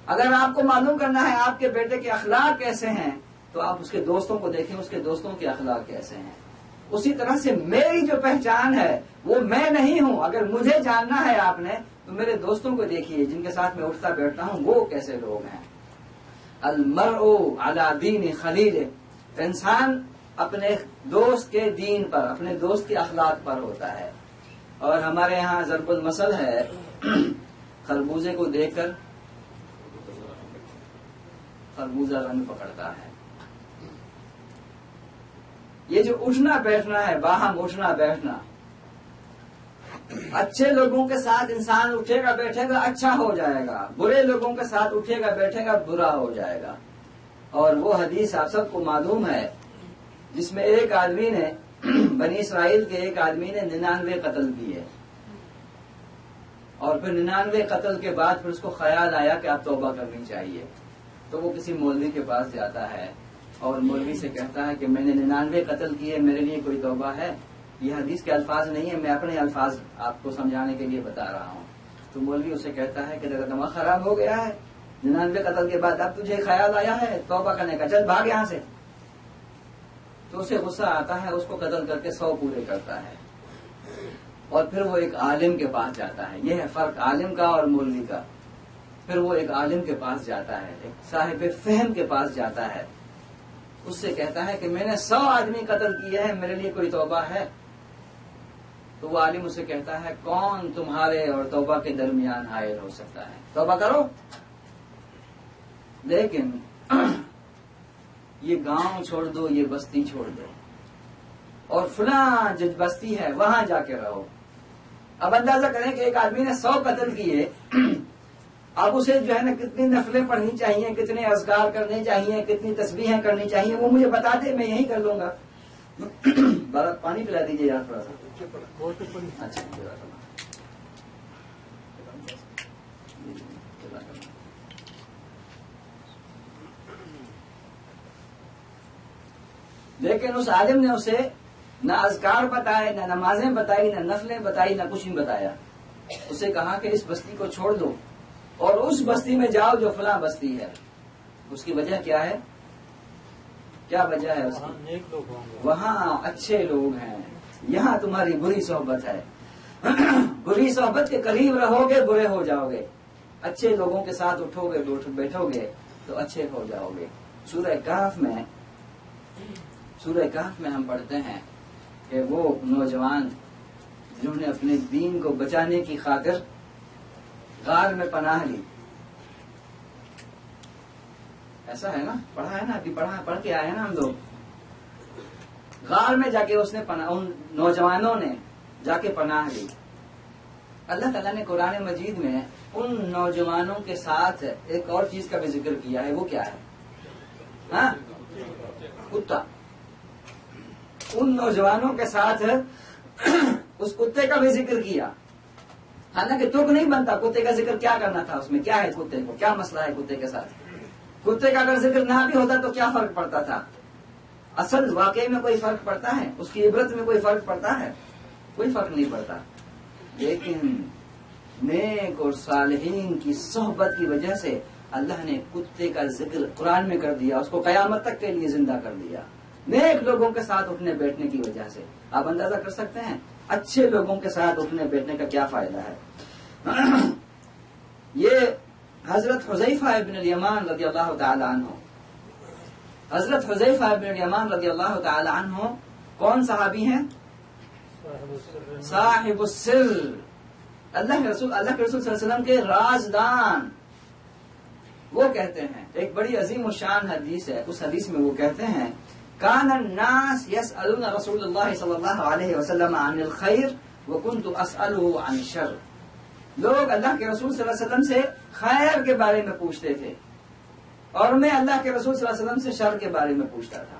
اگر آپ کو معلوم کرنا ہے آپ کے بیٹے کے اخلاق کیسے ہیں تو آپ اس کے دوستوں کو دیکھیں، اس کے دوستوں کے اخلاق کیسے ہیں. اسی طرح سے میری جو پہچان ہے وہ میں نہیں ہوں. اگر مجھے جاننا ہے آپ نے تو میرے دوستوں کو دیکھیے جن کے ساتھ میں اٹھتا بیٹھتا ہوں، وہ کیسے لوگ ہیں. المرء علی دین خلیل، انسان اپنے دوست کے دین پر، اپنے دوست کے اخلاق پر ہوتا ہے. اور ہمارے یہاں ضرب المثل ہے، خربوزے کو دیکھ کر خربوزہ رنگ پکڑتا ہے. یہ جو اٹھنا بیٹھنا ہے، باہم اٹھنا بیٹھنا، اچھے لوگوں کے ساتھ انسان اٹھے گا بیٹھے گا اچھا ہو جائے گا، برے لوگوں کے ساتھ اٹھے گا بیٹھے گا برا ہو جائے گا. اور وہ حدیث آپ سب کو معلوم ہے جس میں ایک آدمی نے، بنی اسرائیل کے ایک آدمی نے 99 قتل کیے، اور پھر 99 قتل کے بعد پھر اس کو خیال آیا کہ اب توبہ کرنی چاہیے. تو وہ کسی مولوی کے پاس جاتا ہے اور مولوی سے کہتا ہے کہ میں نے 99 قتل کیے، میرے لیے کوئی توبہ ہے؟ یہ حدیث کے الفاظ نہیں ہے، میں اپنے الفاظ آپ کو سمجھانے کے لیے بتا رہا ہوں. تو مولوی اسے کہتا ہے کہ تیرا دماغ خراب ہو گیا ہے، 99 قتل کے بعد اب تجھے خیال آیا ہے توبہ کرنے کا، چل بھاگ یہاں سے. تو اسے غصہ آتا ہے، اس کو قتل کر کے 100 پورے کرتا ہے. اور پھر وہ ایک عالم کے پاس جاتا ہے. یہ ہے فرق عالم کا اور مولوی کا. پھر وہ ایک عالم کے پاس جاتا ہے، ایک صاحب فہم کے پاس جاتا ہے. اس سے کہتا ہے کہ میں نے 100 آدمی قتل کیے ہیں، میرے لیے کوئی توبہ ہے؟ تو وہ عالم اسے کہتا ہے کون تمہارے اور توبہ کے درمیان حائل ہو سکتا ہے، توبہ کرو. لیکن یہ گاؤں چھوڑ دو، یہ بستی چھوڑ دو، اور فلاں جو بستی ہے وہاں جا کے رہو. اب اندازہ کریں کہ ایک آدمی نے 100 قتل کیے، اب اسے جو ہے نا کتنی نفلیں پڑھنی چاہیے، کتنے اذکار کرنے چاہیے، کتنی تسبیحیں کرنی چاہیے، وہ مجھے بتا دے، میں یہی کر لوں گا. پانی پلا دیجیے یار تھوڑا سا. اچھا لیکن اس عالم نے اسے نہ اذکار بتائے، نہ نمازیں بتائی، نہ نفلیں بتائی، نہ کچھ نہیں بتایا. اسے کہا کہ اس بستی کو چھوڑ دو اور اس بستی میں جاؤ جو فلاں بستی ہے. اس کی وجہ کیا ہے؟ کیا وجہ ہے اس کی؟ وہاں اچھے لوگ ہیں، یہاں تمہاری بری صحبت ہے. بری صحبت کے قریب رہو گے برے ہو جاؤ گے، اچھے لوگوں کے ساتھ اٹھو گے بیٹھو گے تو اچھے ہو جاؤ گے. سورہ کہف میں ہم پڑھتے ہیں کہ وہ نوجوان جنہوں نے اپنے دین کو بچانے کی خاطر غار میں پناہ لی. ایسا ہے نا، پڑھا ہے نا، ابھی پڑھ کے آئے ہیں نا ہم لوگ. غار میں جا کے اس نے ان نوجوانوں نے جا کے پناہ لی. اللہ تعالیٰ نے قرآن مجید میں ان نوجوانوں کے ساتھ ایک اور چیز کا بھی ذکر کیا ہے. وہ کیا ہے؟ ہاں، کتا. ان نوجوانوں کے ساتھ اس کتے کا بھی ذکر کیا. حالانکہ ترک نہیں بنتا کتے کا ذکر کیا کرنا تھا. اس میں کیا ہے؟ کتے کو کیا مسئلہ ہے کتے کے ساتھ؟ کتے کا اگر ذکر نہ بھی ہوتا تو کیا فرق پڑتا تھا؟ اصل واقعے میں کوئی فرق پڑتا ہے؟ اس کی عبرت میں کوئی فرق پڑتا ہے؟ کوئی فرق نہیں پڑتا. لیکن نیک اور صالحین کی صحبت کی وجہ سے اللہ نے کتے کا ذکر قرآن میں کر دیا، اس کو قیامت تک کے لیے زندہ کر دیا. نیک لوگوں کے ساتھ اٹھنے بیٹھنے کی وجہ سے آپ اندازہ کر سکتے ہیں اچھے لوگوں کے ساتھ اٹھنے بیٹھنے کا کیا فائدہ ہے. یہ حضرت حذیفہ ابن الیمان رضی اللہ تعالی عنہ، حضرت حذیفہ ابن الیمان رضی اللہ تعالی عنہ کون صحابی ہیں؟ صاحب السر، اللہ کے رسول صلی اللہ علیہ وسلم کے رازدان. وہ کہتے ہیں، ایک بڑی عظیم الشان حدیث ہے، اس حدیث میں وہ کہتے ہیں کان الناس يسألون رسول اللہ صلی اللہ علیہ وسلم عن الخیر وکنت اسألہ عن الشر. لوگ اللہ کے رسول صلی اللہ علیہ وسلم سے خیر کے بارے میں پوچھتے تھے اور میں اللہ کے رسول صلی اللہ علیہ وسلم سے شر کے بارے میں پوچھتا تھا.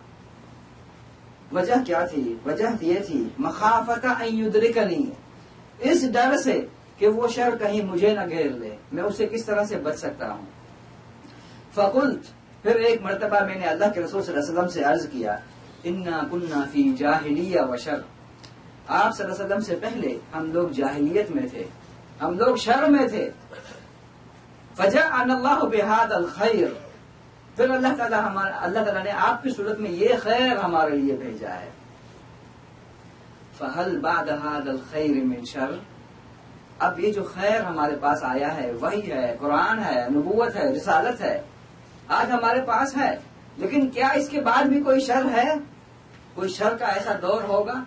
وجہ کیا تھی؟ وجہ یہ تھی مخافت ان یدرکنی، اس ڈر سے کہ وہ شر کہیں مجھے نہ گھیر لے، میں اسے کس طرح سے بچ سکتا ہوں. فقلت، پھر ایک مرتبہ میں نے اللہ کے رسول صلی اللہ علیہ وسلم سے عرض کیا انا کنا فی جاہلیہ و شر، آپ صلی اللہ علیہ وسلم سے پہلے ہم لوگ جاہلیت میں تھے، ہم لوگ شر میں تھے. فجاءنا اللہ بہذا الخیر، پھر اللہ تعالیٰ نے آپ کی صورت میں یہ خیر ہمارے لیے بھیجا ہے. فہل بعد هذا الخیر من شر، اب یہ جو خیر ہمارے پاس آیا ہے وہی ہے، قرآن ہے، نبوت ہے، رسالت ہے، آج ہمارے پاس ہے، لیکن کیا اس کے بعد بھی کوئی شر ہے؟ کوئی شر کا ایسا دور ہوگا؟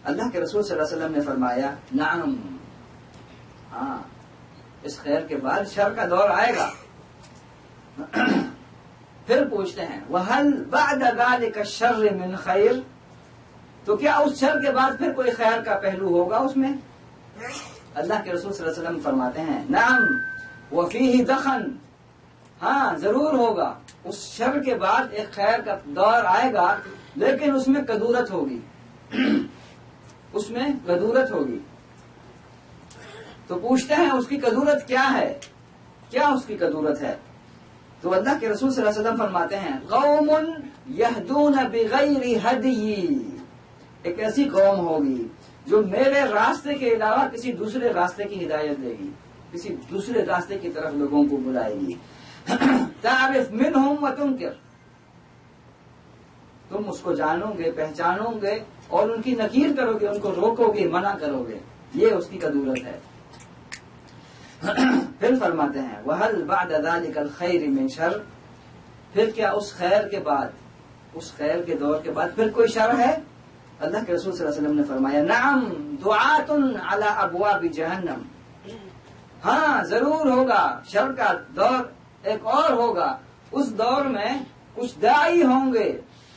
اللہ کے رسول صلی اللہ علیہ وسلم نے فرمایا نعم، ہاں، اس خیر کے بعد شر کا دور آئے گا. پھر پوچھتے ہیں وَهَلْ بَعْدَ ذَلِكَ الشَّرِّ مِنْ خَيْرٍ، تو کیا اس شر کے بعد پھر کوئی خیر کا پہلو ہوگا اس میں؟ اللہ کے رسول صلی اللہ علیہ وسلم فرماتے ہیں نعم وَفِيهِ دَخَن، ہاں ضرور ہوگا، اس شر کے بعد ایک خیر کا دور آئے گا، لیکن اس میں کدورت ہوگی. اس میں کدورت ہوگی. تو پوچھتے ہیں اس کی کدورت کیا ہے؟ کیا اس کی کدورت ہے؟ تو اللہ کے رسول صلی اللہ علیہ وسلم فرماتے ہیں قوم یہدون بغیر ہدی، ایک ایسی قوم ہوگی جو میرے راستے کے علاوہ کسی دوسرے راستے کی ہدایت دے گی، کسی دوسرے راستے کی طرف لوگوں کو بلائے گی. تعرف منہم وتنکر، تم اس کو جانو گے، پہچانو گے اور ان کی نکیر کرو گے، ان کو روکو گے، منع کرو گے. یہ اس کی کدورت ہے. پھر فرماتے ہیں وَهَلْ بَعْدَ ذَلِكَ الْخَيْرِ مِنْ شَرٍ، پھر کیا اس خیر کے بعد، اس خیر کے دور کے بعد پھر کوئی شر ہے؟ اللہ کے رسول صلی اللہ علیہ وسلم نے فرمایا نعم دعات علی ابواب جہنم، ہاں ضرور ہوگا، شر کا دور ایک اور ہوگا. اس دور میں کچھ داعی ہوں گے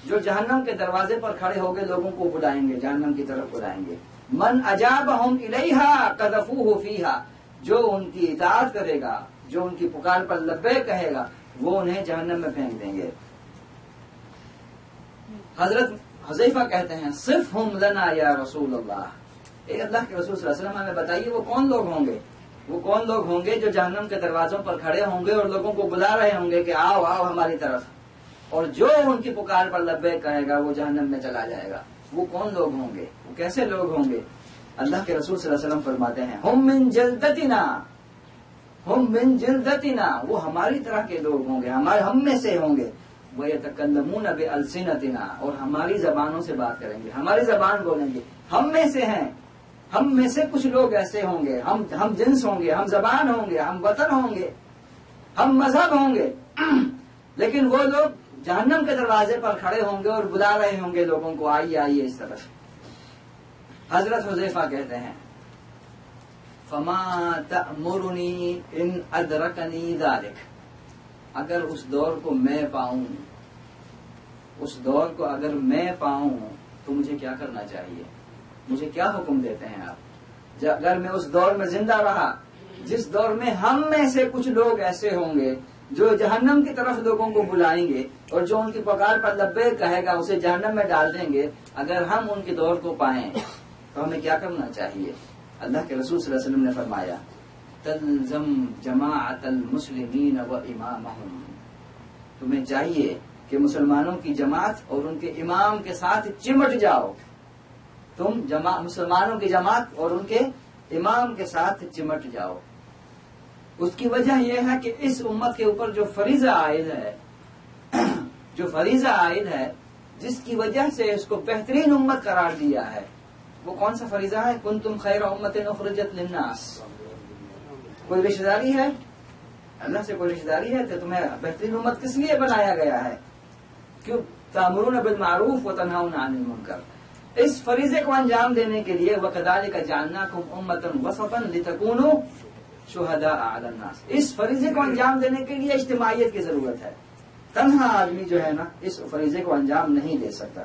جو جہنم کے دروازے پر کھڑے ہو گئے لوگوں کو بلائیں گے، جہنم کی طرف بلائیں گے. من اجابہم الیہا قذفوہ فیہا، جو ان کی اطاعت کرے گا، جو ان کی پکار پر لبیک کہے گا، وہ انہیں جہنم میں پھینک دیں گے. حضرت حذیفہ کہتے ہیں صفہم لنا یا رسول اللہ، اے اللہ کے رسول صلی اللہ علیہ وسلم ہمیں بتائیے وہ کون لوگ ہوں گے، وہ کون لوگ ہوں گے جو جہنم کے دروازوں پر کھڑے ہوں گے اور لوگوں کو بلا رہے ہوں گے کہ آؤ آؤ ہماری طرف، اور جو ان کی پکار پر لبیک کہے گا وہ جہنم میں چلا جائے گا، وہ کون لوگ ہوں گے، وہ کیسے لوگ ہوں گے؟ اللہ کے رسول صلی اللہ علیہ وسلم فرماتے ہیں ہم من جلدتنا، ہم من جلدتنا، وہ ہماری طرح کے لوگ ہوں گے، ہم میں سے ہوں گے، وَيَتَكَلَّمُونَ بِأَلْسِنَتِنَا، اور ہماری زبانوں سے بات کریں گے، ہماری زبان بولیں گے، ہم میں سے ہیں، ہم میں سے کچھ لوگ ایسے ہوں گے، ہم جنس ہوں گے، ہم زبان ہوں گے، ہم وطن ہوں گے، ہم مذہب ہوں گے، لیکن وہ لوگ جہنم کے دروازے پر کھڑے ہوں گے اور بلا رہے ہوں گے لوگوں کو آئیے آئیے اس طرف۔ حضرت حذیفہ کہتے ہیں فَمَا تَأْمُرُنِي إِنْ أَدْرَكَنِي ذَلِكَ، اگر اس دور کو میں پاؤں، اس دور کو اگر میں پاؤں تو مجھے کیا کرنا چاہیے، مجھے کیا حکم دیتے ہیں آپ؟ اگر میں اس دور میں زندہ رہا جس دور میں ہم میں سے کچھ لوگ ایسے ہوں گے جو جہنم کی طرف لوگوں کو بلائیں گے اور جو ان کی پکار پر لبیک کہے گا اسے جہنم میں ڈال دیں گے، اگر ہم ان کے دور کو پائیں تو ہمیں کیا کرنا چاہیے؟ اللہ کے رسول صلی اللہ علیہ وسلم نے فرمایا تلزم جماعت المسلمین و امامہم، تمہیں چاہیے کہ مسلمانوں کی جماعت اور ان کے امام کے ساتھ چمٹ جاؤ، تم مسلمانوں کی جماعت اور ان کے امام کے ساتھ چمٹ جاؤ۔ اس کی وجہ یہ ہے کہ اس امت کے اوپر جو فریضہ عائد ہے جس کی وجہ سے اس کو بہترین امت قرار دیا ہے، وہ کون سا فریضہ ہے؟ کنتم خیر امت اخرجت للناس۔ کوئی رشتہ داری ہے؟ اللہ سے کوئی رشتہ داری ہے؟ تو تمہیں بہترین امت کس لیے بنایا گیا ہے؟ کیوں؟ تأمرون بالمعروف وتنہون عن المنکر، اس فریضے کو انجام دینے کے لیے وَكَذَلِكَ جَعَلْنَاكُمْ أُمَّةً وَسَطًا لِتَكُونُوا شُهَدَاءَ عَلَى النَّاسِ، اس فریضے کو انجام دینے کے لیے اجتماعیت کی ضرورت ہے، تنہا آدمی جو ہے نا اس فریضے کو انجام نہیں دے سکتا۔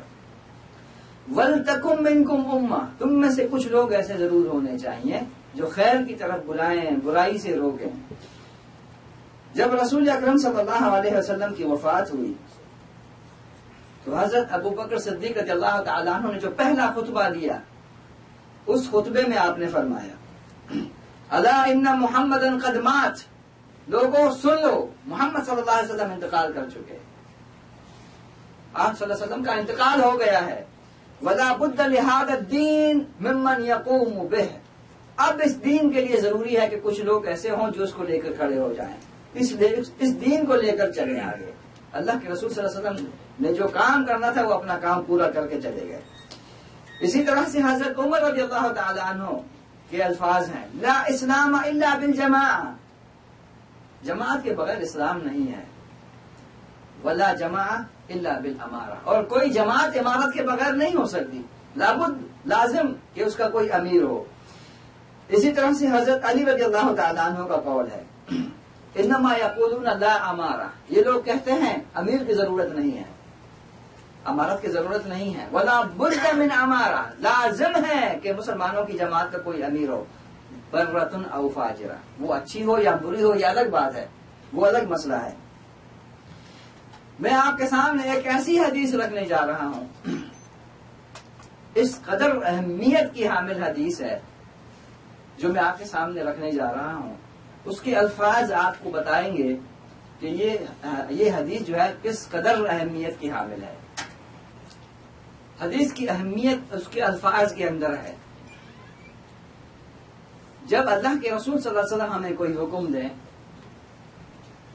وَلْتَكُن مِّنكُمْ أُمَّةٌ، تم میں سے کچھ لوگ ایسے ضرور ہونے چاہیے جو خیر کی طرف بلائیں، برائی سے روکیں۔ جب رسول اکرم صلی اللہ علیہ وسلم کی وفات ہوئی تو حضرت ابو بکر صدیق رضی اللہ تعالیٰ عنہ نے جو پہلا خطبہ دیا اس خطبے میں آپ نے فرمایا الا ان محمدا قد مات، لوگوں سن لو محمد صلی اللہ علیہ وسلم انتقال کر چکے، آپ صلی اللہ علیہ وسلم کا انتقال ہو گیا ہے، ولا بد لهذا الدین ممن یقوم به، اب اس دین کے لیے ضروری ہے کہ کچھ لوگ ایسے ہوں جو اس کو لے کر کھڑے ہو جائیں، اس دین کو لے کر چلیں آگے۔ اللہ کے رسول صلی اللہ علیہ وسلم نے جو کام کرنا تھا وہ اپنا کام پورا کر کے چلے گئے۔ اسی طرح سے حضرت عمر رضی اللہ تعالی عنہ کے الفاظ ہیں لا اسلام الا بالجماعہ، جماعت کے بغیر اسلام نہیں ہے، ولا جماعہ الا بالامارہ، اور کوئی جماعت امارت کے بغیر نہیں ہو سکتی، لابد لازم کہ اس کا کوئی امیر ہو۔ اسی طرح سے حضرت علی رضی اللہ تعالی عنہ کا قول ہے انما یقولون لا امارہ، یہ لوگ کہتے ہیں امیر کی ضرورت نہیں ہے، امارت کی ضرورت نہیں ہے، ولا بد من امارہ، لازم ہے کہ مسلمانوں کی جماعت کا کوئی امیر ہو، برۃ او فاجرہ، وہ اچھی ہو یا بری ہو یہ الگ بات ہے، وہ الگ مسئلہ ہے۔ میں آپ کے سامنے ایک ایسی حدیث رکھنے جا رہا ہوں، اس قدر اہمیت کی حامل حدیث ہے جو میں آپ کے سامنے رکھنے جا رہا ہوں، اس کے الفاظ آپ کو بتائیں گے کہ یہ حدیث جو ہے کس قدر اہمیت کی حامل ہے۔ حدیث کی اہمیت اس کے الفاظ کے اندر ہے۔ جب اللہ کے رسول صلی اللہ علیہ وسلم ہمیں کوئی حکم دیں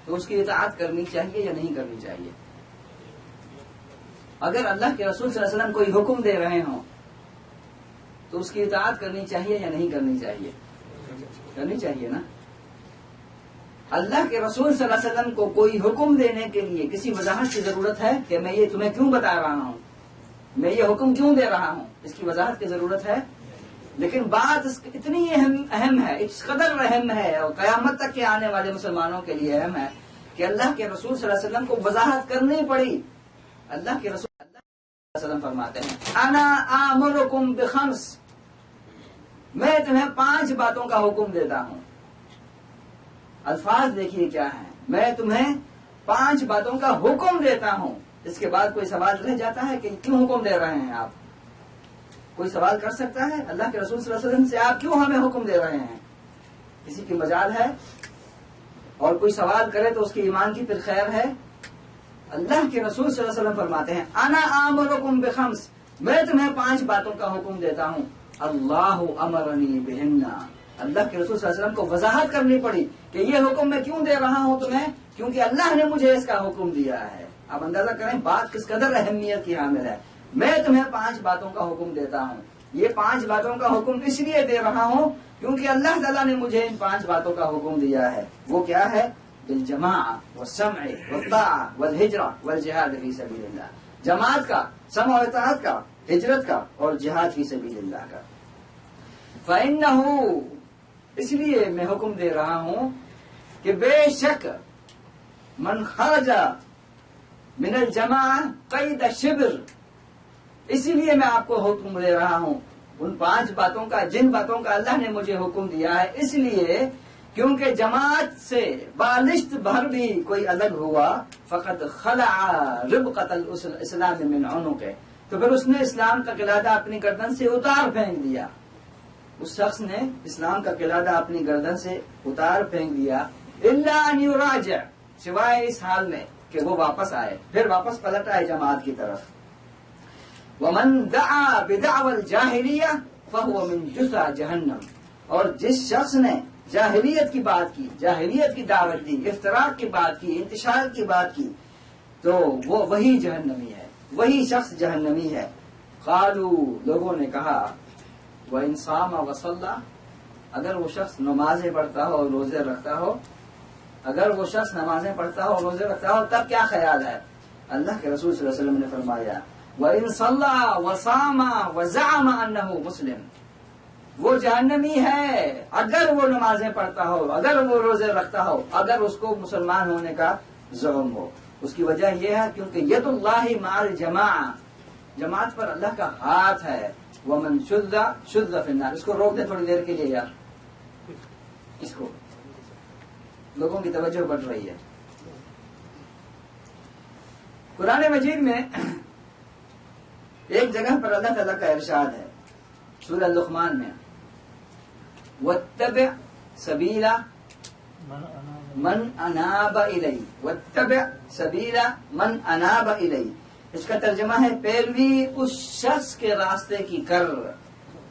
تو اس کی اطاعت کرنی چاہیے یا نہیں کرنی چاہیے؟ اگر اللہ کے رسول صلی اللہ علیہ وسلم کوئی حکم دے رہے ہوں تو اس کی اطاعت کرنی چاہیے یا نہیں کرنی چاہیے؟ کرنی چاہیے نا۔ اللہ کے رسول صلی اللہ علیہ وسلم کو کوئی حکم دینے کے لیے کسی وضاحت کی ضرورت ہے کہ میں یہ تمہیں کیوں بتا رہا ہوں، میں یہ حکم کیوں دے رہا ہوں، اس کی وضاحت کی ضرورت ہے؟ لیکن بات اتنی اہم ہے، اس قدر اہم ہے اور قیامت تک کے آنے والے مسلمانوں کے لیے اہم ہے کہ اللہ کے رسول صلی اللہ علیہ وسلم کو وضاحت کرنی پڑی۔ اللہ کے رسول صلی اللہ علیہ وسلم فرماتے ہیں انا آمرکم بخمس، میں تمہیں 5 باتوں کا حکم دیتا ہوں۔ الفاظ دیکھیے کیا ہیں، میں تمہیں 5 باتوں کا حکم دیتا ہوں۔ اس کے بعد کوئی سوال رہ جاتا ہے کہ کیوں حکم دے رہے ہیں آپ؟ کوئی سوال کر سکتا ہے اللہ کے رسول صلی اللہ علیہ وسلم سے آپ کیوں ہمیں حکم دے رہے ہیں؟ کسی کی مجال ہے؟ اور کوئی سوال کرے تو اس کے ایمان کی پھر خیر ہے؟ اللہ کے رسول صلی اللہ علیہ وسلم فرماتے ہیں انا آمرکم بخمس، میں تمہیں 5 باتوں کا حکم دیتا ہوں، اللہ امرنی بہن، اللہ کے رسول صلی اللہ علیہ وسلم کو وضاحت کرنی پڑی کہ یہ حکم میں کیوں دے رہا ہوں تمہیں، کیونکہ اللہ نے مجھے اس کا حکم دیا ہے۔ آپ اندازہ کریں بات کس قدر اہمیت کی حامل ہے۔ میں تمہیں 5 باتوں کا حکم دیتا ہوں، یہ 5 باتوں کا حکم اس لیے دے رہا ہوں کیونکہ اللہ تعالیٰ نے مجھے ان 5 باتوں کا حکم دیا ہے۔ وہ کیا ہے؟ بالجماع والسمع والطاعة والہجرہ والجہاد فی سبیل اللہ، جماعت کا، سمع و اطاعت کا، ہجرت کا اور جہاد فی سبیل اللہ کا۔ فإنہ، اس لیے میں حکم دے رہا ہوں کہ بے شک من خرج من الجماع قید شبر، اسی لیے میں آپ کو حکم دے رہا ہوں ان 5 باتوں کا، جن باتوں کا اللہ نے مجھے حکم دیا ہے، اس لیے کیونکہ جماعت سے بالشت بھر بھی کوئی الگ ہوا، فقد خلع ربقۃ الاسلام من عنقہ، تو پھر اس نے اسلام کا قلادہ اپنی گردن سے اتار پھینک دیا۔ اس شخص نے اسلام کا قلادہ اپنی گردن سے اتار پھینک دیا، الا ان یراجع، سوائے اس حال میں کہ وہ واپس آئے، پھر واپس پلٹ آئے جماعت کی طرف۔ ومن دعا بدعوى الجاہلیہ فهو من جثى جہنم، اور جس شخص نے جاہلیت کی بات کی، جاہلیت کی دعوت دی، افتراق کی بات کی، انتشار کی بات کی، تو وہ وہی جہنمی ہے، وہی شخص جہنمی ہے۔ قالوا، لوگوں نے کہا، وَإِن صَامَ وَصَلَّى، اگر وہ شخص نمازیں پڑھتا ہو اور روزے رکھتا ہو، اگر وہ شخص نمازیں پڑھتا ہو اور روزے رکھتا ہو تب کیا خیال ہے؟ اللہ کے رسول صلی اللہ علیہ وسلم نے فرمایا وَإِن صَلَّى وَصَامَ وَزَعَمَ أَنَّهُ مُسْلِمٌ، وہ جہنمی ہے اگر وہ نمازیں پڑھتا ہو، اگر وہ روزے رکھتا ہو، اگر اس کو مسلمان ہونے کا زعم ہو۔ اس کی وجہ یہ ہے کیونکہ ید اللہ مع الجماع، جماعت پر اللہ کا ہاتھ ہے۔ ومن شذ شذ فی النار، اس کو روک دیں تھوڑی دیر کے لیے یار، اس کو، لوگوں کی توجہ بڑھ رہی ہے۔ قرآن مجید میں ایک جگہ پر اللہ تعالیٰ کا ارشاد ہے سورہ لقمان میں، واتبع سبیل من اناب الی، واتبع سبیل من اناب الی، اس کا ترجمہ ہے پیروی اس شخص کے راستے کی کر،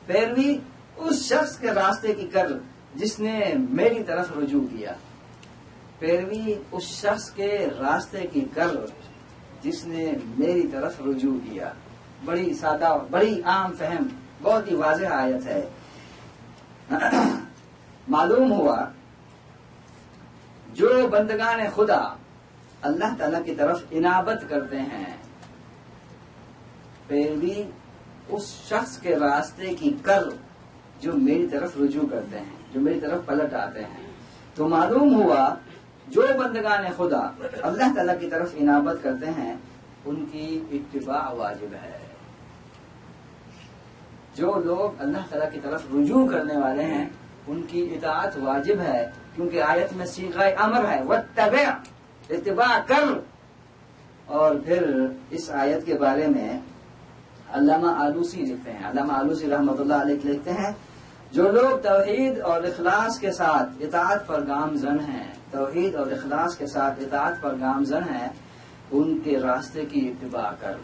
پیروی اس شخص کے راستے کی کر جس نے میری طرف رجوع کیا، پیروی اس شخص کے راستے کی کر جس نے میری طرف رجوع کیا۔ بڑی سادہ، بڑی عام فہم، بہت ہی واضح آیت ہے۔ معلوم ہوا جو بندگان خدا اللہ تعالی کی طرف انابت کرتے ہیں، پیروی اس شخص کے راستے کی کر جو میری طرف رجوع کرتے ہیں، جو میری طرف پلٹ آتے ہیں، تو معلوم ہوا جو بندگان خدا اللہ تعالیٰ کی طرف انابت کرتے ہیں ان کی اتباع واجب ہے۔ جو لوگ اللہ تعالیٰ کی طرف رجوع کرنے والے ہیں ان کی اطاعت واجب ہے، کیونکہ آیت میں صیغہ امر ہے، واتبع، اتباع کر۔ اور پھر اس آیت کے بارے میں علامہ آلوسی لکھتے ہیں، علامہ آلوسی رحمۃ اللہ علیہ لکھتے ہیں، جو لوگ توحید اور اخلاص کے ساتھ اطاعت پر گامزن ہیں، توحید اور اخلاص کے ساتھ اطاعت پر گامزن ہیں، ان کے راستے کی اتباع کر۔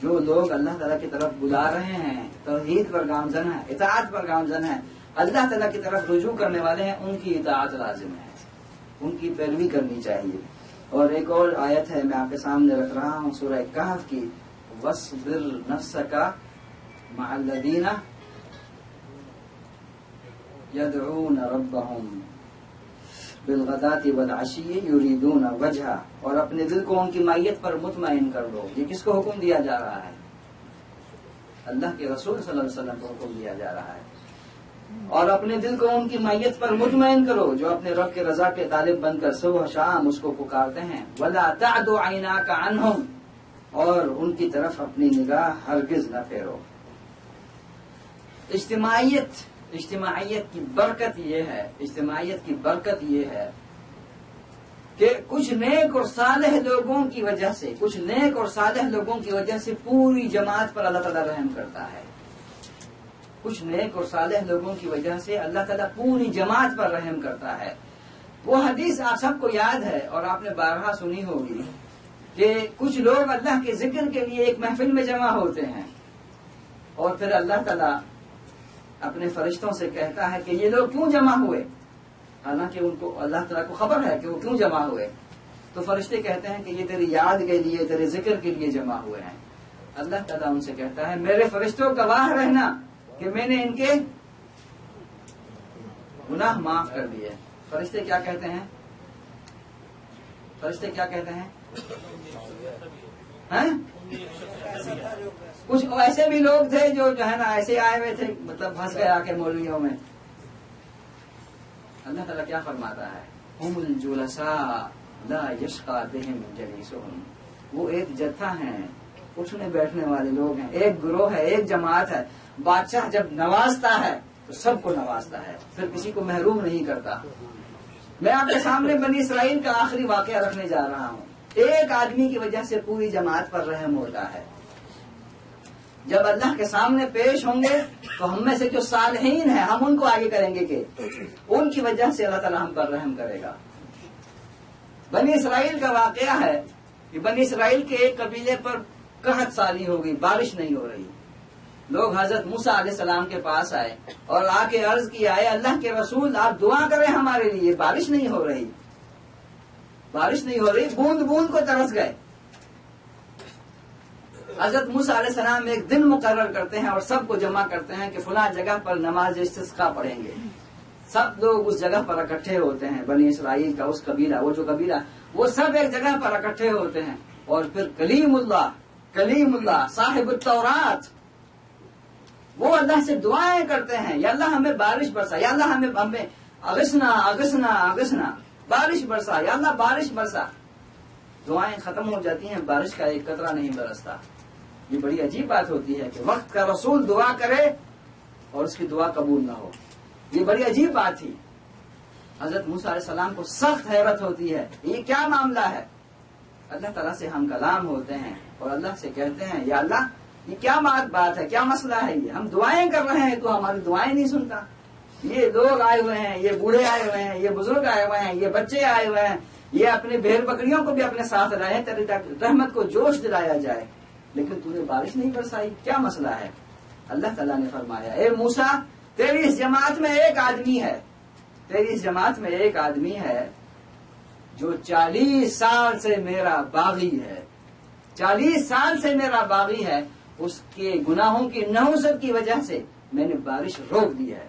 جو لوگ اللہ تعالیٰ کی طرف بلا رہے ہیں، توحید پر گامزن ہیں، اطاعت پر گامزن ہیں، اللہ تعالیٰ کی طرف رجوع کرنے والے ہیں، ان کی اطاعت لازم ہے، ان کی پیروی کرنی چاہیے۔ اور ایک اور آیت ہے میں آپ کے سامنے رکھ رہا ہوں سورہ کہف کی، وَاصْبِرْ نَفْسَكَ مَعَ الَّذِينَ يَدْعُونَ رَبَّهُمْ بالغداۃ والعشی یریدون وجہہ، اور اپنے دل کو ان کی معیت پر مطمئن کر دو۔ یہ کس کو حکم دیا جا رہا ہے؟ اللہ کے رسول صلی اللہ علیہ وسلم کو حکم دیا جا رہا ہے۔ اور اپنے دل کو ان کی معیت پر مطمئن کرو جو اپنے رب کے رضا کے طالب بن کر صبح شام اس کو پکارتے ہیں۔ ولا تعد عیناک عنہم، اور ان کی طرف اپنی نگاہ ہرگز نہ پھیرو۔ اجتماعیت کی برکت یہ ہے، اجتماعیت کی برکت یہ ہے کہ کچھ نیک اور صالح لوگوں کی وجہ سے، کچھ نیک اور صالح لوگوں کی وجہ سے پوری جماعت پر اللہ تعالیٰ رحم کرتا ہے. کچھ نیک اور صالح لوگوں کی وجہ سے اللہ تعالیٰ پوری جماعت پر رحم کرتا ہے. وہ حدیث آپ سب کو یاد ہے اور آپ نے بارہا سنی ہوگی کہ کچھ لوگ اللہ کے ذکر کے لیے ایک محفل میں جمع ہوتے ہیں اور پھر اللہ تعالیٰ اپنے فرشتوں سے کہتا ہے کہ یہ لوگ کیوں جمع ہوئے، حالانکہ ان کو اللہ تعالیٰ کو خبر ہے کہ وہ کیوں جمع ہوئے. تو فرشتے کہتے ہیں کہ یہ تیری یاد کے لیے، تیرے ذکر کے لیے جمع ہوئے ہیں. اللہ تعالیٰ ان سے کہتا ہے میرے فرشتوں گواہ رہنا کہ میں نے ان کے گناہ معاف کر دیے. فرشتے کیا کہتے ہیں؟ فرشتے کیا کہتے ہیں؟ کچھ ایسے بھی لوگ تھے جو ہے نا ایسے آئے ہوئے تھے، مطلب پھنس گئے آ کے مولویوں میں. اللہ تعالیٰ کیا فرماتا ہے؟ ہم الجلساء لا یشقی بہم جلیسہم. وہ ایک جتھا ہیں، اٹھنے بیٹھنے والے لوگ ہیں، ایک گروہ ہے، ایک جماعت ہے. بادشاہ جب نوازتا ہے تو سب کو نوازتا ہے، پھر کسی کو محروم نہیں کرتا. میں آپ کے سامنے بنی اسرائیل کا آخری واقعہ رکھنے جا رہا ہوں. ایک آدمی کی وجہ سے پوری جماعت پر رحم ہوتا ہے. جب اللہ کے سامنے پیش ہوں گے تو ہم میں سے جو صالحین ہیں ہم ان کو آگے کریں گے کہ ان کی وجہ سے اللہ تعالیٰ ہم پر رحم کرے گا. بنی اسرائیل کا واقعہ ہے کہ بنی اسرائیل کے ایک قبیلے پر قحط سالی ہو گئی، بارش نہیں ہو رہی. لوگ حضرت موسیٰ علیہ السلام کے پاس آئے اور آ کے عرض کیا ہے اللہ کے رسول آپ دعا کریں ہمارے لیے، بارش نہیں ہو رہی، بارش نہیں ہو رہی. بوند بوند کو ترس گئے. حضرت موسیٰ علیہ السلام ایک دن مقرر کرتے ہیں اور سب کو جمع کرتے ہیں کہ فلاں جگہ پر نماز استسقاء پڑھیں گے. سب لوگ اس جگہ پر اکٹھے ہوتے ہیں. بنی اسرائیل کا اس قبیلہ، وہ جو قبیلہ، وہ سب ایک جگہ پر اکٹھے ہوتے ہیں اور پھر کلیم اللہ صاحب التورات وہ اللہ سے دعائیں کرتے ہیں، یا اللہ ہمیں بارش برسا، یا اللہ ہمیں اغثنا بارش برسا، یا اللہ بارش برسا. دعائیں ختم ہو جاتی ہیں، بارش کا ایک قطرہ نہیں برستا. یہ بڑی عجیب بات ہوتی ہے کہ وقت کا رسول دعا کرے اور اس کی دعا قبول نہ ہو. یہ بڑی عجیب بات تھی. حضرت موسیٰ علیہ السلام کو سخت حیرت ہوتی ہے، یہ کیا معاملہ ہے. اللہ تعالیٰ سے ہم کلام ہوتے ہیں اور اللہ سے کہتے ہیں یا اللہ یہ کیا بات ہے، کیا مسئلہ ہے، یہ ہم دعائیں کر رہے ہیں تو ہماری دعائیں نہیں سنتا. یہ لوگ آئے ہوئے ہیں، یہ بوڑھے آئے ہوئے ہیں، یہ بزرگ آئے ہوئے ہیں، یہ بچے آئے ہوئے ہیں، یہ اپنے بھیڑ بکریوں کو بھی اپنے ساتھ لائے ہیں تیری رحمت کو جوش دلایا جائے، لیکن تو نے بارش نہیں برسائی، کیا مسئلہ ہے. اللہ تعالیٰ نے فرمایا اے موسیٰ تیری اس جماعت میں ایک آدمی ہے جو 40 سال سے میرا باغی ہے، 40 سال سے میرا باغی ہے. اس کے گناہوں کی نحوست کی وجہ سے میں نے بارش روک دی ہے.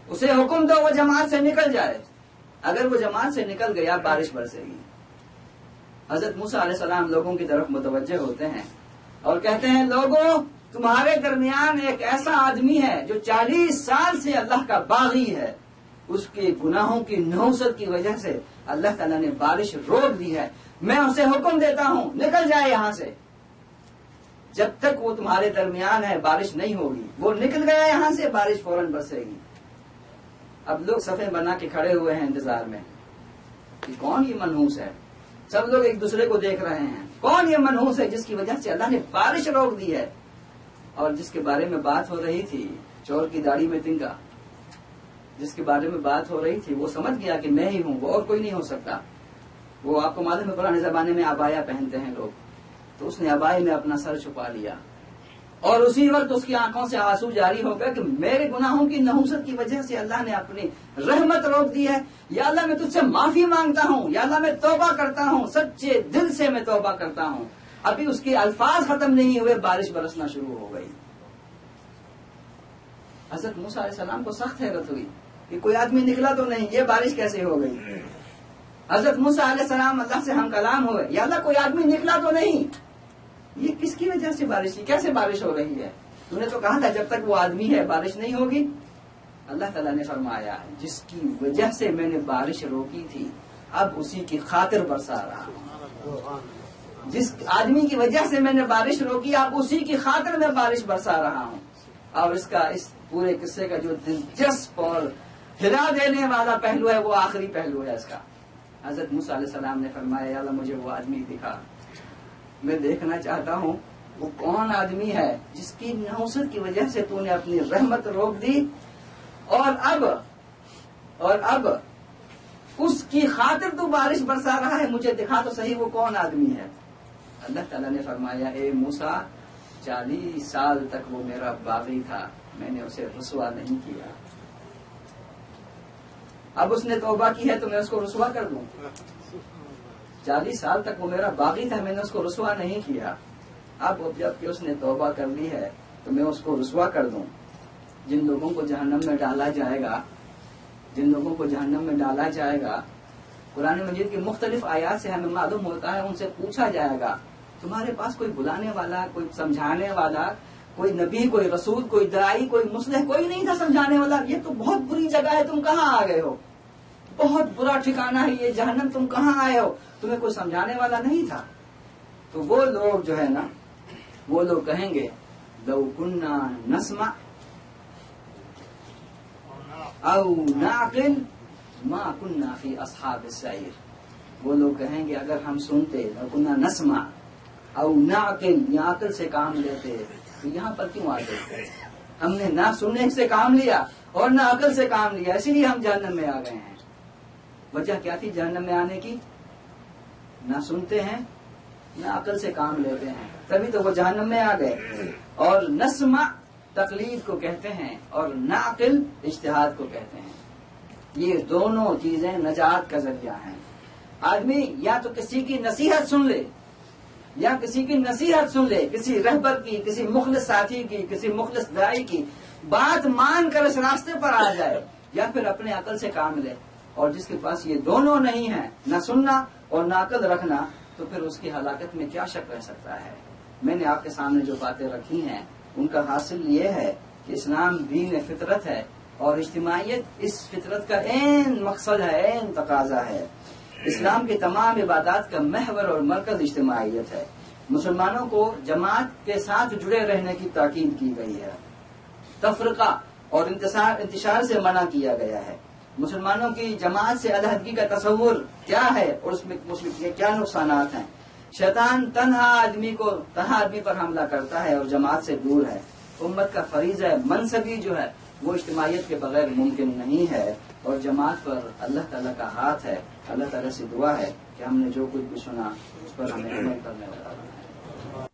اسے حکم دو وہ جماعت سے نکل جائے. اگر وہ جماعت سے نکل گیا بارش برسے گی. حضرت موسیٰ علیہ السلام لوگوں کی طرف متوجہ ہوتے ہیں اور کہتے ہیں لوگوں تمہارے درمیان ایک ایسا آدمی ہے جو 40 سال سے اللہ کا باغی ہے. اس کے گناہوں کی نحوست کی وجہ سے اللہ تعالیٰ نے بارش روک دی ہے. میں اسے حکم دیتا ہوں نکل جائے یہاں سے. جب تک وہ تمہارے درمیان ہے بارش نہیں ہوگی. وہ نکل گیا یہاں سے بارش فوراً برسے گی. اب لوگ صفیں بنا کے کھڑے ہوئے ہیں انتظار میں کہ کون یہ منحوس ہے. سب لوگ ایک دوسرے کو دیکھ رہے ہیں کون یہ منحوس ہے جس کی وجہ سے اللہ نے بارش روک دی ہے. اور جس کے بارے میں بات ہو رہی تھی چور کی داڑھی میں تنکا، جس کے بارے میں بات ہو رہی تھی وہ سمجھ گیا کہ میں ہی ہوں، وہ اور کوئی نہیں ہو سکتا. وہ آپ کو معلوم ہے پرانے زمانے میں عبایا پہنتے ہیں لوگ، تو اس نے عبائی میں اپنا سر چھپا لیا اور اسی وقت اس کی آنکھوں سے آنسو جاری ہو گئے کہ میرے گناہوں کی نحوست کی وجہ سے اللہ نے اپنی رحمت روک دی ہے. یا اللہ میں تجھ سے معافی مانگتا ہوں، یا اللہ میں توبہ کرتا ہوں، سچے دل سے میں توبہ کرتا ہوں. ابھی اس کے الفاظ ختم نہیں ہوئے بارش برسنا شروع ہو گئی. حضرت موسیٰ علیہ السلام کو سخت حیرت ہوئی کہ کوئی آدمی نکلا تو نہیں، یہ بارش کیسے ہو گئی. حضرت موسیٰ علیہ السلام اللہ سے ہم کلام ہوئے یا اللہ کوئی آدمی نکلا تو نہیں، یہ کس کی وجہ سے بارش کی، کیسے بارش ہو رہی ہے. تو نے تو کہا تھا جب تک وہ آدمی ہے بارش نہیں ہوگی. اللہ تعالیٰ نے فرمایا جس کی وجہ سے میں نے بارش روکی تھی اب اسی کی خاطر برسا رہا ہوں. جس آدمی کی وجہ سے میں نے بارش روکی اب اسی کی خاطر میں بارش برسا رہا ہوں. اور اس پورے قصے کا جو دلچسپ اور ہلا دینے والا پہلو ہے وہ آخری پہلو ہے اس کا. حضرت موسیٰ علیہ السلام نے فرمایا یا اللہ مجھے وہ آدمی دکھا، میں دیکھنا چاہتا ہوں وہ کون آدمی ہے جس کی نحوست کی وجہ سے تو نے اپنی رحمت روک دی، اور اب اس کی خاطر تو بارش برسا رہا ہے، مجھے دکھا تو صحیح وہ کون آدمی ہے۔ اللہ تعالیٰ نے فرمایا اے موسیٰ 40 سال تک وہ میرا باغی تھا، میں نے اسے رسوا نہیں کیا، اب اس نے توبہ کی ہے تو میں اس کو رسوا کر دوں؟ 40 سال تک وہ میرا باغی تھا، میں نے اس کو رسوا نہیں کیا، اب جب کہ اس نے توبہ کر لی ہے تو میں اس کو رسوا کر دوں؟ جن لوگوں کو جہنم میں ڈالا جائے گا، قرآن مجید کی مختلف آیات سے ہمیں معلوم ہوتا ہے، ان سے پوچھا جائے گا تمہارے پاس کوئی بلانے والا، کوئی سمجھانے والا، کوئی نبی، کوئی رسول، کوئی داعی، کوئی مصلح کوئی نہیں تھا سمجھانے والا؟ یہ تو بہت بری جگہ ہے، تم کہاں آ گئے ہو؟ بہت برا ٹھکانہ ہے یہ جہنم، تم کہاں آئے ہو؟ تمہیں کوئی سمجھانے والا نہیں تھا؟ تو وہ لوگ جو ہے نا، وہ لوگ کہیں گے لو کننا نسمع او نعقل ما کننا فی اصحاب السعیر، وہ لوگ کہیں گے اگر ہم سنتے، لو کننا نسمع او نعقل، یا عقل سے کام لیتے تو یہاں پر کیوں آتے؟ ہم نے نہ سننے سے کام لیا اور نہ عقل سے کام لیا، اسی لیے ہم جہنم میں آ گئے ہیں۔ وجہ کیا تھی جہنم میں آنے کی؟ نہ سنتے ہیں نہ عقل سے کام لیتے ہیں، تبھی تو وہ جہنم میں آ گئے۔ اور نسمع تقلید کو کہتے ہیں اور نعقل اجتہاد کو کہتے ہیں، یہ دونوں چیزیں نجات کا ذریعہ ہیں۔ آدمی یا تو کسی کی نصیحت سن لے، کسی رہبر کی، کسی مخلص ساتھی کی، کسی مخلص داعی کی بات مان کر اس راستے پر آ جائے، یا پھر اپنے عقل سے کام لے۔ اور جس کے پاس یہ دونوں نہیں ہیں، نہ سننا اور نہ عقل رکھنا، تو پھر اس کی ہلاکت میں کیا شک رہ سکتا ہے؟ میں نے آپ کے سامنے جو باتیں رکھی ہیں ان کا حاصل یہ ہے کہ اسلام دین فطرت ہے، اور اجتماعیت اس فطرت کا عین مقصد ہے، عین تقاضا ہے۔ اسلام کی تمام عبادات کا محور اور مرکز اجتماعیت ہے۔ مسلمانوں کو جماعت کے ساتھ جڑے رہنے کی تاکید کی گئی ہے، تفرقہ اور انتشار سے منع کیا گیا ہے۔ مسلمانوں کی جماعت سے علیحدگی کا تصور کیا ہے اور اس میں کیا نقصانات ہیں؟ شیطان تنہا آدمی پر حملہ کرتا ہے اور جماعت سے دور ہے۔ امت کا فریضہ منصبی جو ہے وہ اجتماعیت کے بغیر ممکن نہیں ہے، اور جماعت پر اللہ تعالیٰ کا ہاتھ ہے۔ اللہ تعالیٰ سے دعا ہے کہ ہم نے جو کچھ بھی سنا اس پر ہمیں عمل کرنے والا